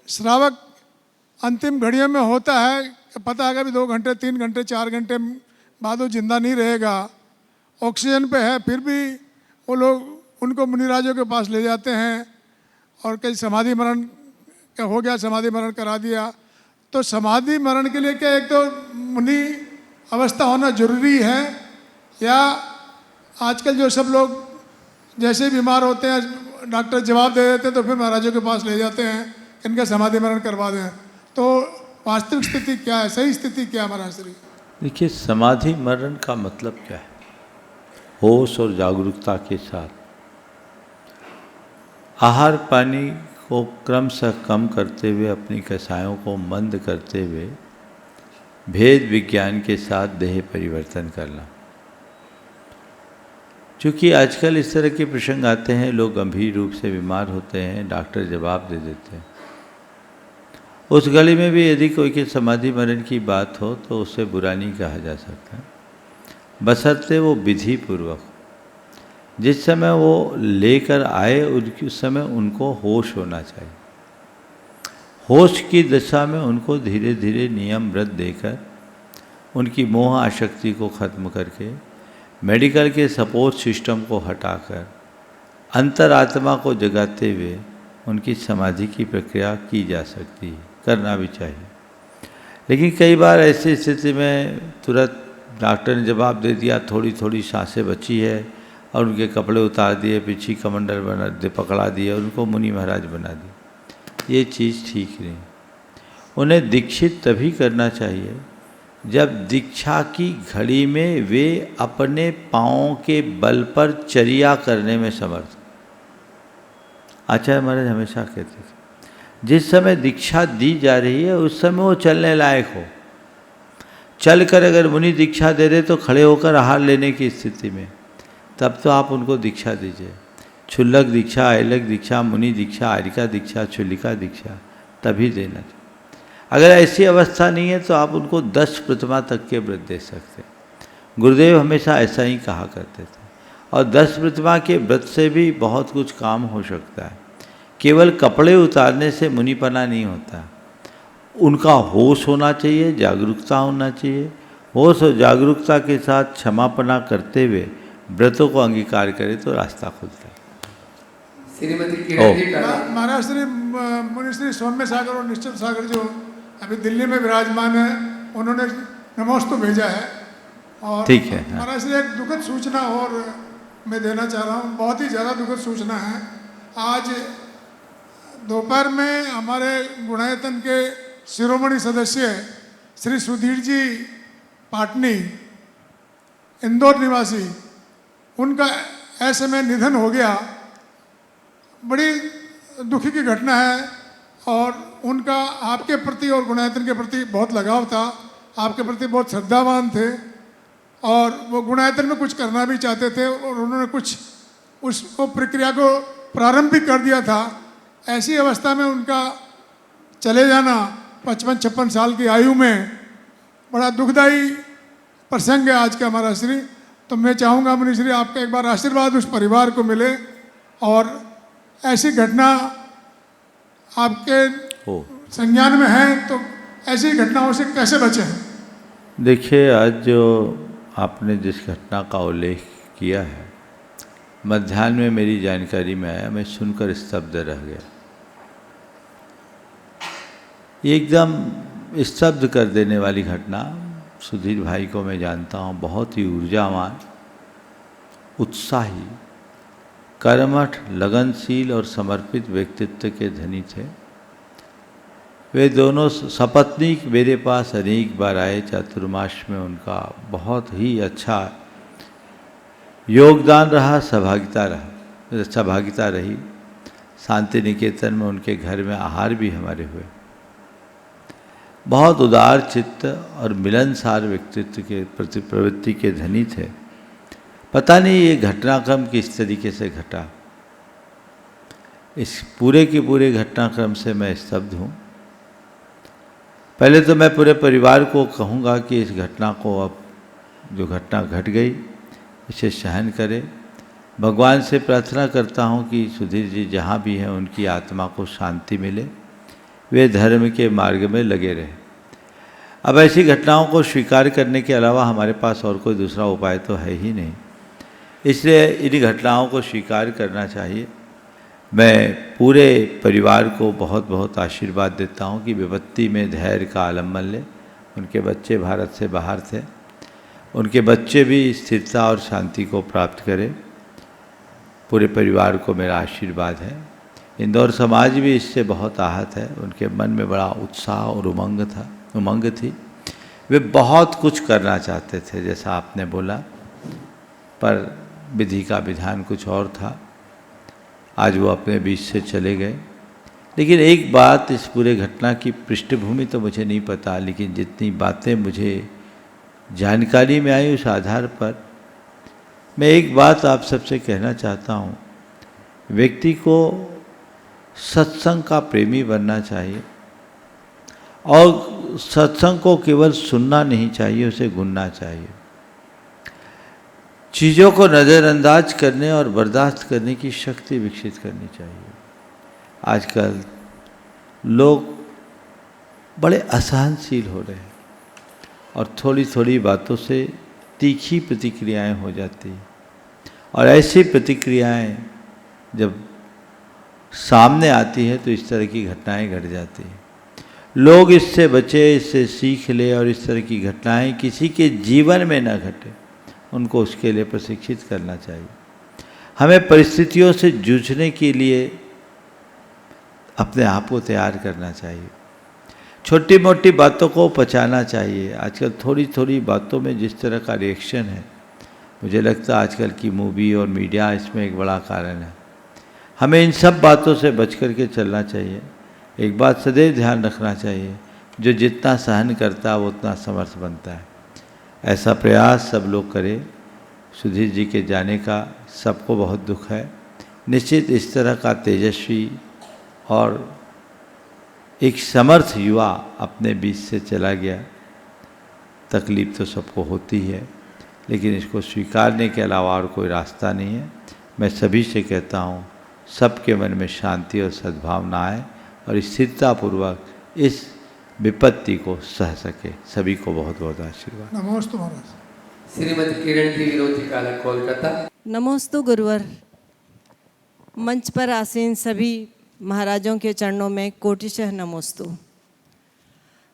श्रावक अंतिम घड़ियों में होता है, पता है कि 2 घंटे 3 घंटे 4 घंटे बाद वो जिंदा नहीं रहेगा, ऑक्सीजन पे है, फिर भी वो लोग उनको मुनिराजों के पास ले जाते हैं और कहीं समाधि मरण का हो गया, समाधि मरण करा दिया। तो समाधि मरण के लिए क्या एक तो मुनि अवस्था होना जरूरी है, या आजकल जो सब लोग जैसे बीमार होते हैं डॉक्टर जवाब दे देते हैं तो फिर महाराजों के पास ले जाते हैं इनका समाधि मरण करवा दें, तो वास्तविक स्थिति क्या है, सही स्थिति क्या है महाराज श्री?
देखिए, समाधि मरण का मतलब क्या है? होश और जागरूकता के साथ आहार पानी को क्रमशः कम करते हुए, अपनी कसायों को मंद करते हुए, भेद विज्ञान के साथ देह परिवर्तन करना। क्योंकि आजकल इस तरह के प्रसंग आते हैं, लोग गंभीर रूप से बीमार होते हैं, डॉक्टर जवाब दे देते हैं। उस घड़ी में भी यदि कोई के समाधि मरण की बात हो तो उसे बुरा नहीं कहा जा सकता, बशर्ते वो विधि पूर्वक। जिस समय वो लेकर आए उस समय उनको होश होना चाहिए। होश की दशा में उनको धीरे धीरे नियम व्रत देकर उनकी मोह आसक्ति को खत्म करके मेडिकल के सपोर्ट सिस्टम को हटाकर अंतरात्मा को जगाते हुए उनकी समाधि की प्रक्रिया की जा सकती है, करना भी चाहिए। लेकिन कई बार ऐसी स्थिति में तुरंत डॉक्टर ने जवाब दे दिया, थोड़ी थोड़ी सांसें बची है और उनके कपड़े उतार दिए, पीछे कमंडल बना दे, पकड़ा दिए, उनको मुनि महाराज बना दिए। ये चीज़ ठीक नहीं। उन्हें दीक्षित तभी करना चाहिए जब दीक्षा की घड़ी में वे अपने पाँवों के बल पर चर्या करने में समर्थ। आचार्य महाराज हमेशा कहते थे जिस समय दीक्षा दी जा रही है उस समय वो चलने लायक हो। चलकर अगर मुनि दीक्षा दे रहे तो खड़े होकर आहार लेने की स्थिति में, तब तो आप उनको दीक्षा दीजिए। क्षुल्लक दीक्षा, ऐलक दीक्षा, मुनि दीक्षा, आरिका दीक्षा, क्षुल्लिका दीक्षा तभी देना चाहिए। अगर ऐसी अवस्था नहीं है तो आप उनको 10 प्रतिमा तक के व्रत दे सकते हैं। गुरुदेव हमेशा ऐसा ही कहा करते थे। और 10 प्रतिमा के व्रत से भी बहुत कुछ काम हो सकता है। केवल कपड़े उतारने से मुनिपना नहीं होता, उनका होश होना चाहिए, जागरूकता होना चाहिए। होश और जागरूकता के साथ क्षमापना करते हुए व्रतों को अंगीकार करें तो रास्ता खुलता है।
श्रीमती किरण जी
महाराज श्री मुनिश्री सौम्य सागर और निश्चल सागर जो अभी दिल्ली में विराजमान है, उन्होंने नमोस्तु भेजा है। और
ठीक है।
महाराज श्री एक दुखद सूचना और मैं देना चाह रहा हूँ, बहुत ही ज़्यादा दुखद सूचना है। आज दोपहर में हमारे गुणायतन के शिरोमणि सदस्य श्री सुधीर जी पाटनी, इंदौर निवासी, उनका ऐसे में निधन हो गया। बड़ी दुखी की घटना है और उनका आपके प्रति और गुणायतन के प्रति बहुत लगाव था, आपके प्रति बहुत श्रद्धावान थे और वो गुणायतन में कुछ करना भी चाहते थे और उन्होंने कुछ उस प्रक्रिया को प्रारंभ भी कर दिया था। ऐसी अवस्था में उनका चले जाना 55-56 साल की आयु में बड़ा दुखदाई प्रसंग है आज का हमारा श्री। तो मैं चाहूँगा मुनि श्री आपका एक बार आशीर्वाद उस परिवार को मिले और ऐसी घटना आपके संज्ञान में है तो ऐसी घटनाओं से कैसे बचें?
देखिए, आज जो आपने जिस घटना का उल्लेख किया है, मध्याह्न में मेरी जानकारी में आया, मैं सुनकर स्तब्ध रह गया। ये एकदम स्तब्ध कर देने वाली घटना। सुधीर भाई को मैं जानता हूँ, बहुत ही ऊर्जावान, उत्साही, कर्मठ, लगनशील और समर्पित व्यक्तित्व के धनी थे। वे दोनों सपत्नीक मेरे पास अनेक बार आए। चातुर्मास में उनका बहुत ही अच्छा योगदान रहा, सहभागिता रही। शांति निकेतन में उनके घर में आहार भी हमारे हुए। बहुत उदार चित्त और मिलनसार व्यक्तित्व के प्रति प्रवृत्ति के धनी थे। पता नहीं ये घटनाक्रम किस तरीके से घटा, इस पूरे के पूरे घटनाक्रम से मैं स्तब्ध हूँ। पहले तो मैं पूरे परिवार को कहूँगा कि इस घटना को, अब जो घटना घट गई, इसे सहन करें। भगवान से प्रार्थना करता हूँ कि सुधीर जी जहाँ भी हैं उनकी आत्मा को शांति मिले, वे धर्म के मार्ग में लगे रहे। अब ऐसी घटनाओं को स्वीकार करने के अलावा हमारे पास और कोई दूसरा उपाय तो है ही नहीं, इसलिए इन घटनाओं को स्वीकार करना चाहिए। मैं पूरे परिवार को बहुत बहुत आशीर्वाद देता हूँ कि विपत्ति में धैर्य का आलम्बन ले। उनके बच्चे भारत से बाहर थे, उनके बच्चे भी स्थिरता और शांति को प्राप्त करें। पूरे परिवार को मेरा आशीर्वाद है। इंदौर समाज भी इससे बहुत आहत है। उनके मन में बड़ा उत्साह और उमंग थी। वे बहुत कुछ करना चाहते थे, जैसा आपने बोला, पर विधि का विधान कुछ और था। आज वो अपने बीच से चले गए। लेकिन एक बात, इस पूरे घटना की पृष्ठभूमि तो मुझे नहीं पता, लेकिन जितनी बातें मुझे जानकारी में आई उस आधार पर मैं एक बात आप सबसे कहना चाहता हूँ। व्यक्ति को सत्संग का प्रेमी बनना चाहिए और सत्संग को केवल सुनना नहीं चाहिए, उसे गुनना चाहिए। चीज़ों को नज़रअंदाज करने और बर्दाश्त करने की शक्ति विकसित करनी चाहिए। आजकल लोग बड़े असहनशील हो रहे हैं और थोड़ी थोड़ी बातों से तीखी प्रतिक्रियाएं हो जाती हैं, और ऐसी प्रतिक्रियाएं जब सामने आती है तो इस तरह की घटनाएं घट जाती हैं। लोग इससे बचे, इससे सीख ले और इस तरह की घटनाएं किसी के जीवन में न घटे, उनको उसके लिए प्रशिक्षित करना चाहिए। हमें परिस्थितियों से जूझने के लिए अपने आप को तैयार करना चाहिए। छोटी मोटी बातों को पचाना चाहिए। आजकल थोड़ी थोड़ी बातों में जिस तरह का रिएक्शन है, मुझे लगता है आजकल की मूवी और मीडिया इसमें एक बड़ा कारण है। हमें इन सब बातों से बच कर के चलना चाहिए। एक बात सदैव ध्यान रखना चाहिए, जो जितना सहन करता है वो उतना समर्थ बनता है। ऐसा प्रयास सब लोग करें। सुधीर जी के जाने का सबको बहुत दुख है। निश्चित इस तरह का तेजस्वी और एक समर्थ युवा अपने बीच से चला गया। तकलीफ तो सबको होती है, लेकिन इसको स्वीकारने के अलावा और कोई रास्ता नहीं है। मैं सभी से कहता हूँ, सबके मन में शांति और सद्भावना आए और स्थिरतापूर्वक इस विपत्ति को सह सके। सभी को बहुत बहुत आशीर्वाद।
नमोस्तु महाराज।
श्रीमती किरण जी विरोधी काला, कोलकाता।
नमोस्तु गुरुवर। मंच पर आसीन सभी महाराजों के चरणों में कोटिशः नमोस्तु।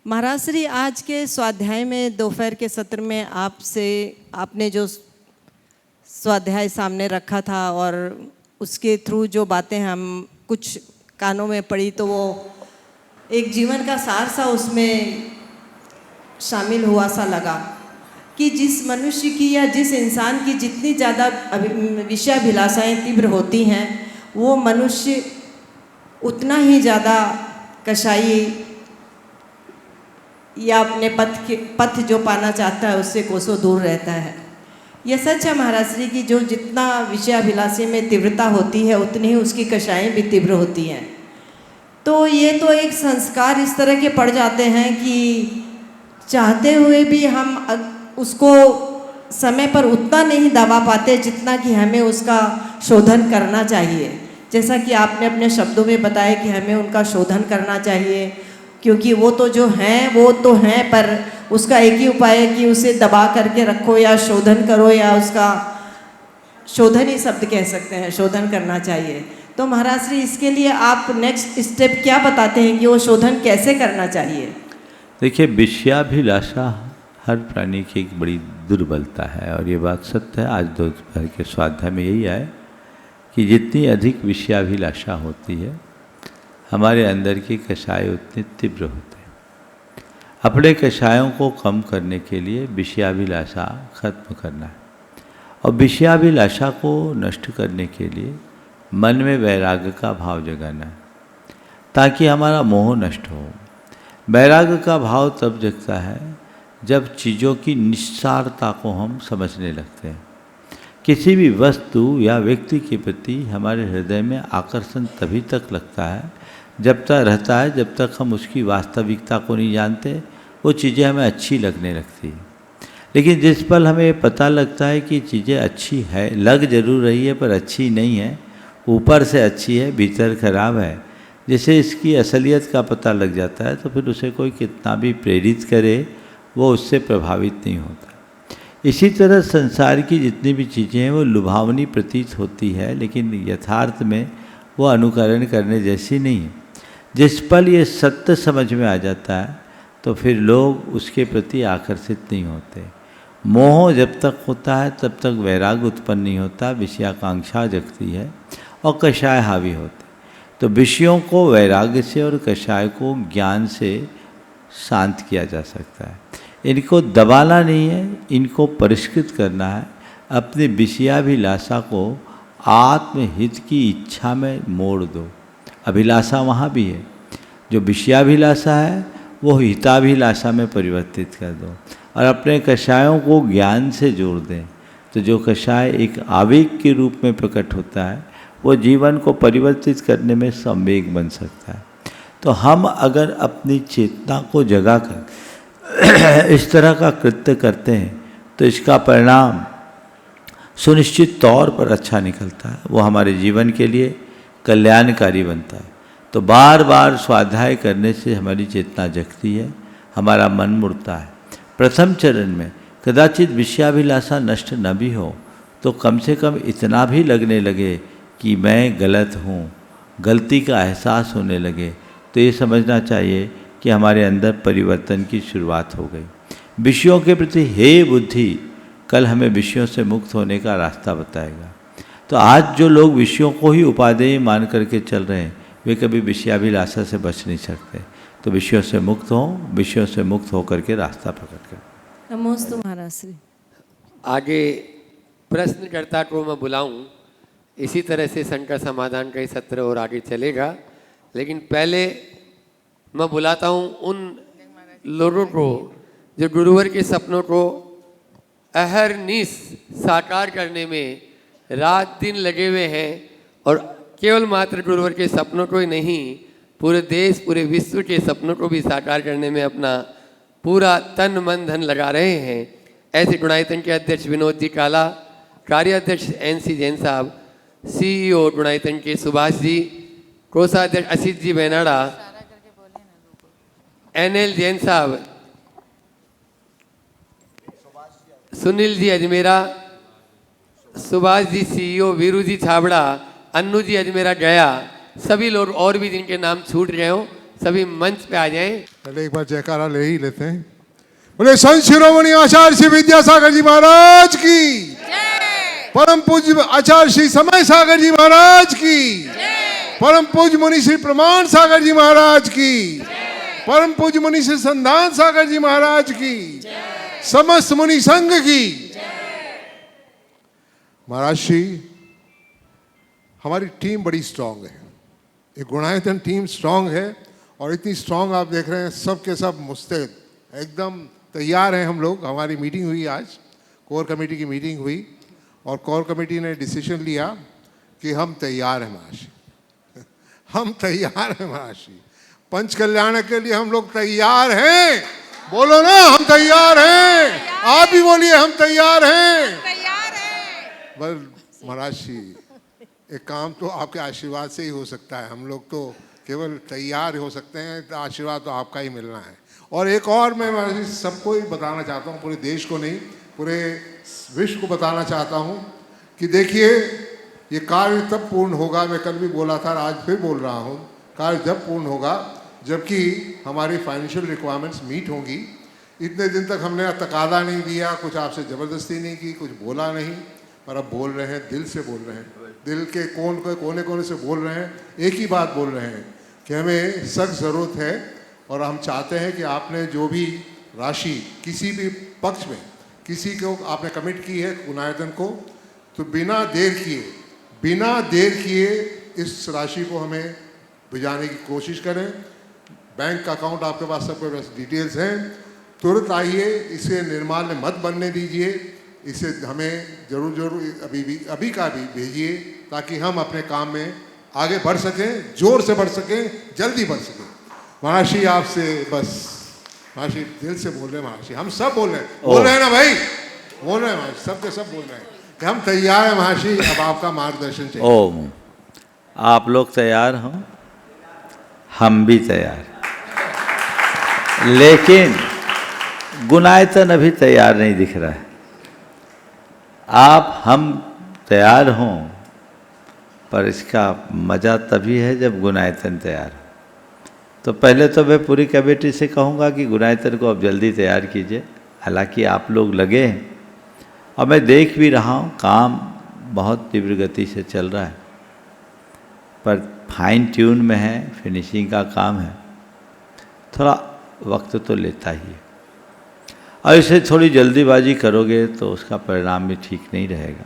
महाराज श्री, आज के स्वाध्याय में दोपहर के सत्र में आपने जो स्वाध्याय सामने रखा था और उसके थ्रू जो बातें हम कुछ कानों में पड़ी, तो वो एक जीवन का सार सा उसमें शामिल हुआ सा लगा कि जिस मनुष्य की या जिस इंसान की जितनी ज़्यादा विषयाभिलाषाएं तीव्र होती हैं वो मनुष्य उतना ही ज़्यादा कसाई या अपने पथ जो पाना चाहता है उससे कोसों दूर रहता है। यह सच है महाराज श्री की जो जितना विषयाभिलाषी में तीव्रता होती है उतनी ही उसकी कषाएँ भी तीव्र होती हैं। तो ये तो एक संस्कार इस तरह के पड़ जाते हैं कि चाहते हुए भी हम उसको समय पर उतना नहीं दबा पाते जितना कि हमें उसका शोधन करना चाहिए। जैसा कि आपने अपने शब्दों में बताया कि हमें उनका शोधन करना चाहिए, क्योंकि वो तो जो हैं वो तो हैं, पर उसका एक ही उपाय है कि उसे दबा करके रखो या शोधन करो, या उसका शोधन ही शब्द कह सकते हैं, शोधन करना चाहिए। तो महाराज श्री इसके लिए आप नेक्स्ट स्टेप क्या बताते हैं कि वो शोधन कैसे करना चाहिए?
देखिए, विषयाभिलाषा हर प्राणी की एक बड़ी दुर्बलता है और ये बात सत्य है। आज दोपहर के स्वाध्याय में यही आए कि जितनी अधिक विषयाभिलाषा होती है हमारे अंदर की कषाय उतने तीव्र होते हैं। अपने कषायों को कम करने के लिए विषयाभिलाषा खत्म करना है और विषयाभिलाषा को नष्ट करने के लिए मन में वैराग्य का भाव जगाना है ताकि हमारा मोह नष्ट हो। वैराग्य का भाव तब जगता है जब चीज़ों की निस्सारता को हम समझने लगते हैं। किसी भी वस्तु या व्यक्ति के प्रति हमारे हृदय में आकर्षण तभी तक लगता है जब तक रहता है जब तक हम उसकी वास्तविकता को नहीं जानते, वो चीज़ें हमें अच्छी लगने लगती है। लेकिन जिस पल हमें पता लगता है कि चीज़ें अच्छी है, लग जरूर रही है पर अच्छी नहीं है, ऊपर से अच्छी है भीतर खराब है, जैसे इसकी असलियत का पता लग जाता है तो फिर उसे कोई कितना भी प्रेरित करे वो उससे प्रभावित नहीं होता। इसी तरह संसार की जितनी भी चीज़ें हैं वो लुभावनी प्रतीत होती है, लेकिन यथार्थ में वो अनुकरण करने जैसी नहीं है। जिस पल ये सत्य समझ में आ जाता है तो फिर लोग उसके प्रति आकर्षित नहीं होते। मोह जब तक होता है तब तक वैराग्य उत्पन्न नहीं होता, विषयाकांक्षा जगती है और कषाय हावी होते। तो विषयों को वैराग्य से और कषाय को ज्ञान से शांत किया जा सकता है। इनको दबाना नहीं है, इनको परिष्कृत करना है। अपनी विषयाभिलाषा को आत्महित की इच्छा में मोड़ दो। अभिलाषा वहाँ भी है, जो विषयाभिलाषा है वो हिताभिलाषा में परिवर्तित कर दो और अपने कषायों को ज्ञान से जोड़ दें। तो जो कषाय एक आवेग के रूप में प्रकट होता है वो जीवन को परिवर्तित करने में संवेग बन सकता है। तो हम अगर अपनी चेतना को जगाकर इस तरह का कृत्य करते हैं तो इसका परिणाम सुनिश्चित तौर पर अच्छा निकलता है, वो हमारे जीवन के लिए कल्याणकारी बनता है। तो बार बार स्वाध्याय करने से हमारी चेतना जगती है, हमारा मन मुड़ता है। प्रथम चरण में कदाचित विषयाभिलाषा नष्ट न भी हो तो कम से कम इतना भी लगने लगे कि मैं गलत हूँ, गलती का एहसास होने लगे, तो ये समझना चाहिए कि हमारे अंदर परिवर्तन की शुरुआत हो गई। विषयों के प्रति हे बुद्धि कल हमें विषयों से मुक्त होने का रास्ता बताएगा। तो आज जो लोग विषयों को ही उपादेय मान करके चल रहे हैं वे कभी विषयाभिलाषा से बच नहीं सकते। तो विषयों से मुक्त हों, विषयों से मुक्त होकर के रास्ता पकड़ कर।
नमोस्तु महाराज श्री।
आगे प्रश्नकर्ता को मैं बुलाऊं, इसी तरह से शंका समाधान का ही सत्र और आगे चलेगा। लेकिन पहले मैं बुलाता हूं उन लोगों को जो गुरुवर के सपनों को अहरनिश साकार करने में रात दिन लगे हुए हैं और केवल मात्र गुरुवर के सपनों को ही नहीं, पूरे देश पूरे विश्व के सपनों को भी साकार करने में अपना पूरा तन मन धन लगा रहे हैं। ऐसे गुणायतन के अध्यक्ष विनोद जी काला, कार्याध्यक्ष NC जैन साहब, CEO गुणायतन के सुभाष जी, कोषाध्यक्ष असित जी बेनाड़ा, NL जैन साहब, सुनील जी अजमेरा, सुभाष जी CEO, वीरू जी छाबड़ा, अन्नू जी अजमेरा गया, सभी लोग और भी जिनके नाम छूट गए हो सभी मंच पे आ जाएं।
पहले एक बार जयकारा ले ही लेते हैं। बोले संत शिरोमणि आचार्य श्री विद्यासागर जी महाराज की, परम पूज्य आचार्य श्री समय सागर जी महाराज की, परम पूज्य मुनि श्री प्रमाण सागर जी महाराज की, परम पूज्य मुनि श्री संधान सागर जी महाराज की, समस्त मुनि संघ की। महाराज श्री हमारी टीम बड़ी स्ट्रांग है, ये गुणायतन टीम स्ट्रांग है और इतनी स्ट्रांग आप देख रहे हैं, सब के सब मुस्तैद एकदम तैयार हैं हम लोग। हमारी मीटिंग हुई आज, कोर कमेटी की मीटिंग हुई और कोर कमेटी ने डिसीजन लिया कि हम तैयार हैं महाशय, हम तैयार हैं महाशय, पंच कल्याण के लिए हम लोग तैयार हैं। बोलो ना, हम तैयार हैं। आप भी बोलिए, हम तैयार हैं। बस महाराज, एक काम तो आपके आशीर्वाद से ही हो सकता है, हम लोग तो केवल तैयार हो सकते हैं, तो आशीर्वाद तो आपका ही मिलना है। और एक और मैं महाराज सबको ही बताना चाहता हूँ, पूरे देश को नहीं, पूरे विश्व को बताना चाहता हूँ कि देखिए, ये कार्य तब पूर्ण होगा, मैं कल भी बोला था, आज फिर बोल रहा हूँ, कार्य जब पूर्ण होगा जबकि हमारी फाइनेंशियल रिक्वायरमेंट्स मीट होंगी। इतने दिन तक हमने तकादा नहीं दिया, कुछ आपसे ज़बरदस्ती नहीं की, कुछ बोला नहीं, पर अब बोल रहे हैं, दिल से बोल रहे हैं, दिल के कोने कोने से बोल रहे हैं, एक ही बात बोल रहे हैं कि हमें सख्त ज़रूरत है और हम चाहते हैं कि आपने जो भी राशि किसी भी पक्ष में किसी को आपने कमिट की है गुणायतन को, तो बिना देर किए इस राशि को हमें भिजाने की कोशिश करें। बैंक का अकाउंट आपके पास सबके पास डिटेल्स हैं, तुरंत आइए, इसे निर्माण में मत बनने दीजिए, इसे हमें जरूर अभी का भी भेजिए ताकि हम अपने काम में आगे बढ़ सकें, जोर से बढ़ सकें, जल्दी बढ़ सकें। महाशय आपसे बस, महाशय दिल से बोल रहे हैं, महाशय हम सब बोल रहे हैं ना भाई, बोल रहे हैं महाशय, सब के सब बोल रहे हैं कि हम तैयार हैं महाशय, अब आपका मार्गदर्शन चाहिए।
ओम, आप लोग तैयार हों, हम भी तैयार, लेकिन गुणायतन अभी तैयार नहीं दिख रहा है। आप हम तैयार हों, पर इसका मज़ा तभी है जब गुणायतन तैयार। तो पहले तो मैं पूरी कमेटी से कहूँगा कि गुणायतन को अब जल्दी तैयार कीजिए। हालांकि आप लोग लगे हैं और मैं देख भी रहा हूँ, काम बहुत तीव्र गति से चल रहा है, पर फाइन ट्यून में है, फिनिशिंग का काम है, थोड़ा वक्त तो लेता ही है। और इसे थोड़ी जल्दीबाजी करोगे तो उसका परिणाम भी ठीक नहीं रहेगा।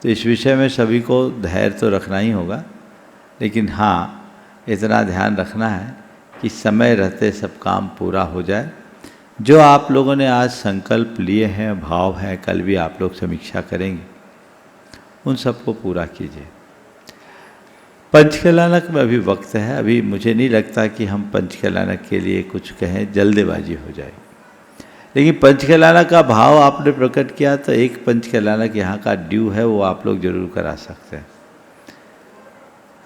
तो इस विषय में सभी को धैर्य तो रखना ही होगा, लेकिन हाँ, इतना ध्यान रखना है कि समय रहते सब काम पूरा हो जाए। जो आप लोगों ने आज संकल्प लिए हैं, भाव हैं, कल भी आप लोग समीक्षा करेंगे, उन सबको पूरा कीजिए। पंचकल्याणक में अभी वक्त है, अभी मुझे नहीं लगता कि हम पंचकल्याणक के लिए कुछ कहें, जल्दबाजी हो जाए। लेकिन पंचकल्याणक का भाव आपने प्रकट किया, तो एक पंचकल्याणक यहाँ का ड्यू है, वो आप लोग जरूर करा सकते हैं।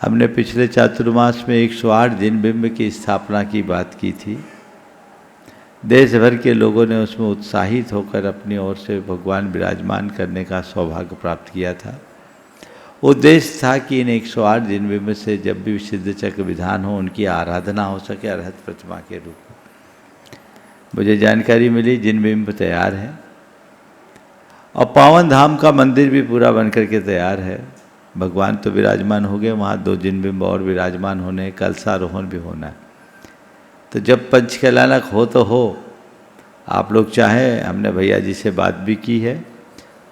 हमने पिछले चातुर्मास में 108 दिन बिंब की स्थापना की बात की थी। देश भर के लोगों ने उसमें उत्साहित होकर अपनी ओर से भगवान विराजमान करने का सौभाग्य प्राप्त किया था। उद्देश्य था कि इन 108 दिन बिंब से जब भी सिद्ध चक्र विधान हो, उनकी आराधना हो सके अरहत प्रतिमा के रूप में। मुझे जानकारी मिली जिन बिंब तैयार हैं और पावन धाम का मंदिर भी पूरा बन करके तैयार है। भगवान तो विराजमान हो गए, वहाँ 2 जिन बिंब और विराजमान होने, कलशारोहण भी होना है। तो जब पंचकल्याणक हो तो हो, आप लोग चाहें, हमने भैया जी से बात भी की है,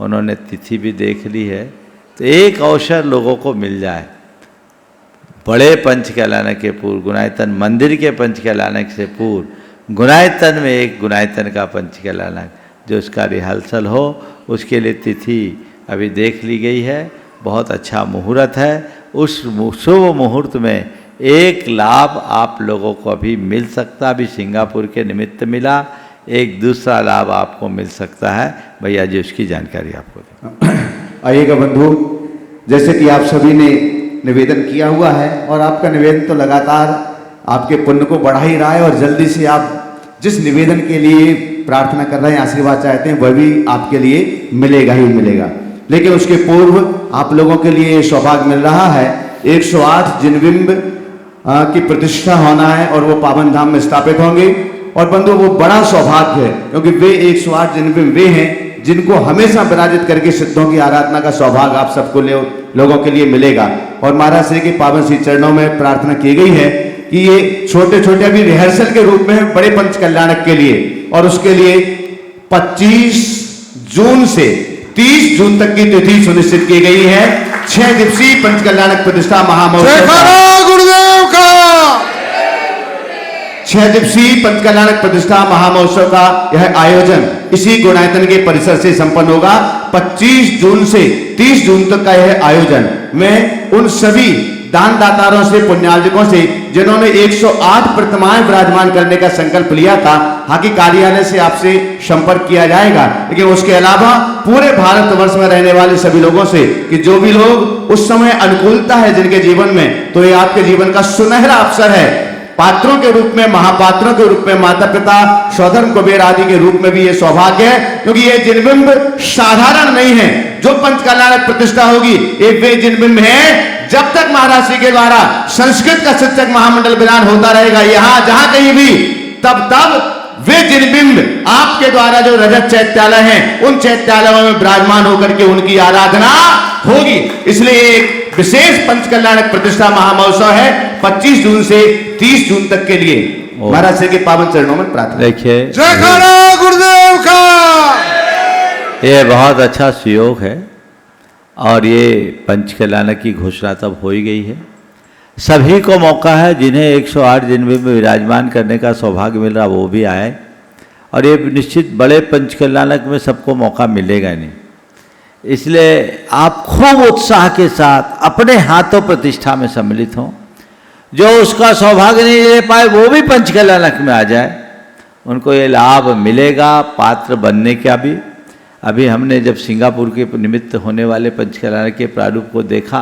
उन्होंने तिथि भी देख ली है, तो एक अवसर लोगों को मिल जाए, बड़े पंचकल्याणक के पूर्व, गुणायतन मंदिर के पंचकल्याणक से पूर्व गुणायतन में एक गुणायतन का पंचकल्याणक जो उसका रिहर्सल हो, उसके लिए तिथि अभी देख ली गई है। बहुत अच्छा मुहूर्त है, उस शुभ मुहूर्त में एक लाभ आप लोगों को अभी मिल सकता, अभी सिंगापुर के निमित्त मिला, एक दूसरा लाभ आपको मिल सकता है। भैया जी उसकी जानकारी आपको दें।
आइएगा बंधु, जैसे कि आप सभी ने निवेदन किया हुआ है और आपका निवेदन तो लगातार आपके पुण्य को बढ़ा ही रहा है, और जल्दी से आप जिस निवेदन के लिए प्रार्थना कर रहे हैं, आशीर्वाद चाहते हैं, वह भी आपके लिए मिलेगा ही मिलेगा। लेकिन उसके पूर्व आप लोगों के लिए सौभाग्य मिल रहा है, 108 जिनबिंब की प्रतिष्ठा होना है और वो पावन धाम में स्थापित होंगे। और बंधु वो बड़ा सौभाग्य है, क्योंकि वे 108 जिनबिंब वे हैं जिनको हमेशा विराजित करके सिद्धों की आराधना का सौभाग्य आप सबको लोगों के लिए मिलेगा। और महाराज श्री के पावन श्री चरणों में प्रार्थना की गई है कि ये छोटे छोटे अभी रिहर्सल के रूप में बड़े पंच कल्याणक के लिए, और उसके लिए 25 जून से 30 जून तक की तिथि सुनिश्चित की गई है। 6 दिवसीय पंचकल्याणक प्रतिष्ठा महामहोत्सव
गुरुदेव का
6 दिवसीय पंचकल्याणक प्रतिष्ठा महामहोत्सव का यह आयोजन इसी गुणायतन के परिसर से संपन्न होगा। 25 जून से 30 जून तक का यह आयोजन मैं उन सभी दान दातारों से, पुण्यार्जकों से, जिन्होंने 108 प्रतिमाएं विराजमान करने का संकल्प लिया था, हाकी कार्यालय से आपसे संपर्क किया जाएगा। लेकिन उसके अलावा पूरे भारतवर्ष में रहने वाले सभी लोगों से कि जो भी लोग उस समय अनुकूलता है जिनके जीवन में, तो ये आपके जीवन का सुनहरा अवसर है। पात्रों के रूप में, महापात्रों के रूप में, माता पिता, सौधर्म कुबेर आदि के रूप में भी ये सौभाग्य है, क्योंकि ये जिनबिंब साधारण नहीं है। जो पंचकल्याणक प्रतिष्ठा होगी ये वे जिनबिंब है। जब तक महाराज श्री के द्वारा संस्कृत का शिक्षक महामंडल विधान होता रहेगा यहां जहां कहीं भी, तब वे जिनबिंब आपके द्वारा जो रजत चैत्यालय हैं उन चैत्यालयों में विराजमान होकर के उनकी आराधना होगी। इसलिए एक विशेष पंचकल्याणक प्रतिष्ठा महामहोत्सव है 25 जून से 30 जून तक के लिए। महाराज श्री के पावन चरणों में प्रार्थना।
देखिए,
जयकारा गुरुदेव का।
ये बहुत अच्छा सुयोग है और ये पंचकल्याणक की घोषणा तब हो ही गई है। सभी को मौका है, जिन्हें 108 जिनबिंब में विराजमान करने का सौभाग्य मिल रहा वो भी आए, और ये निश्चित बड़े पंचकल्याणक में सबको मौका मिलेगा नहीं। इसलिए आप खूब उत्साह के साथ अपने हाथों प्रतिष्ठा में सम्मिलित हों। जो उसका सौभाग्य नहीं ले पाए वो भी पंचकल्याणक में आ जाए, उनको ये लाभ मिलेगा पात्र बनने का भी। अभी हमने जब सिंगापुर के निमित्त होने वाले पंचकल्याणक के प्रारूप को देखा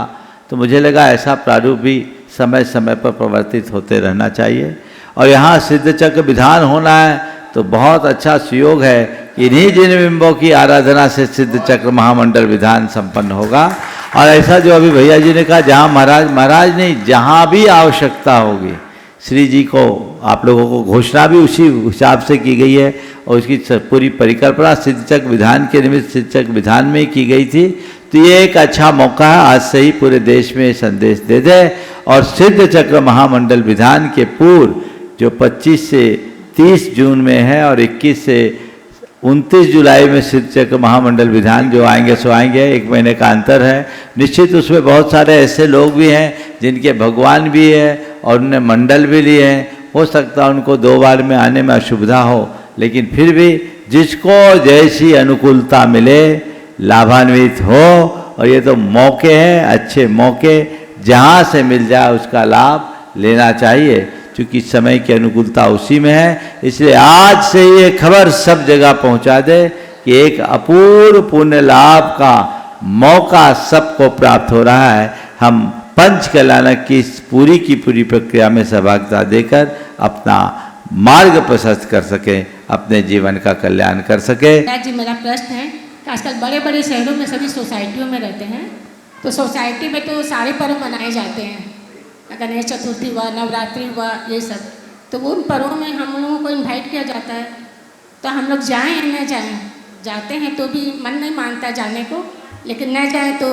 तो मुझे लगा ऐसा प्रारूप भी समय समय पर प्रवर्तित होते रहना चाहिए। और यहाँ सिद्ध चक्र विधान होना है तो बहुत अच्छा सुयोग है कि इन्हीं जिनबिंबों की आराधना से सिद्ध चक्र महामंडल विधान संपन्न होगा। और ऐसा जो अभी भैया जी ने कहा, जहाँ महाराज नहीं, जहाँ भी आवश्यकता होगी, श्री जी को आप लोगों को घोषणा भी उसी हिसाब से की गई है और उसकी पूरी परिकल्पना सिद्ध चक्र विधान के निमित्त सिद्ध चक्र विधान में की गई थी। तो ये एक अच्छा मौका है, आज से ही पूरे देश में संदेश दे दे। और सिद्ध चक्र महामंडल विधान के पूर्व जो 25 से 30 जून में है और 21 से 29 जुलाई में सिद्ध चक्र महामंडल विधान जो आएंगे सो आएंगे, 1 महीने का अंतर है। निश्चित उसमें बहुत सारे ऐसे लोग भी हैं जिनके भगवान भी है और उन्हें मंडल भी लिए हैं। हो सकता है उनको 2 बार में आने में असुविधा हो, लेकिन फिर भी जिसको जैसी अनुकूलता मिले लाभान्वित हो। और ये तो मौके हैं, अच्छे मौके, जहाँ से मिल जाए उसका लाभ लेना चाहिए, क्योंकि समय की अनुकूलता उसी में है। इसलिए आज से ये खबर सब जगह पहुंचा दे कि एक अपूर्व पुण्य लाभ का मौका सबको प्राप्त हो रहा है। हम पंचकल्याणक की पूरी प्रक्रिया में सहभागिता देकर अपना मार्ग प्रशस्त कर सकें, अपने जीवन का कल्याण कर सके।
जी, मेरा प्रश्न है कि आजकल बड़े बड़े शहरों में सभी सोसाइटियों में रहते हैं, तो सोसाइटी में तो सारे पर्व मनाए जाते हैं, गणेश चतुर्थी हुआ, नवरात्रि हुआ, ये सब। तो उन पर्वों में हम लोगों को इनवाइट किया जाता है, तो हम लोग जाएं या न जाएं? जाते हैं तो भी मन नहीं मानता जाने को, लेकिन न जाएं तो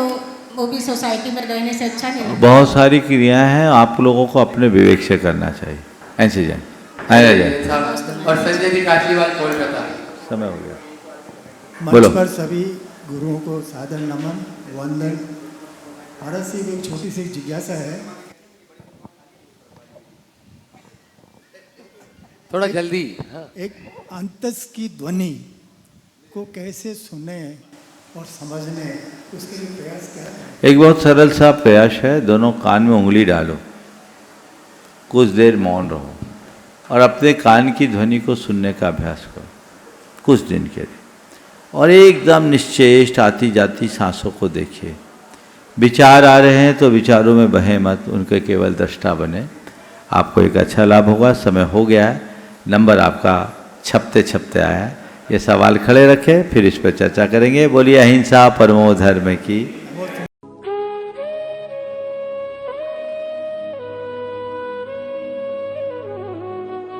वो भी सोसाइटी में रहने से अच्छा नहीं लगता।
बहुत सारी क्रियाएं हैं, आप लोगों को अपने विवेक से करना चाहिए। ऐसे जाए
और संजय जी का आशीर्वाद कोलकाता।
समय हो गया,
मंच पर सभी गुरुओं को सादर नमन, वंदन। भारत से एक छोटी सी जिज्ञासा है,
थोड़ा जल्दी।
एक अंतस की ध्वनि को कैसे सुने और समझने, उसके लिए प्रयास क्या है?
एक बहुत सरल सा प्रयास है, दोनों कान में उंगली डालो, कुछ देर मौन रहो और अपने कान की ध्वनि को सुनने का अभ्यास करो कुछ दिन के लिए। और एकदम निश्चेष्ट आती जाती सांसों को देखिए। विचार आ रहे हैं तो विचारों में बहे मत, उनके केवल दृष्टा बने। आपको एक अच्छा लाभ होगा। समय हो गया है, नंबर आपका छपते छपते आया है। ये सवाल खड़े रखें, फिर इस पर चर्चा करेंगे। बोलिए अहिंसा परमो धर्म की।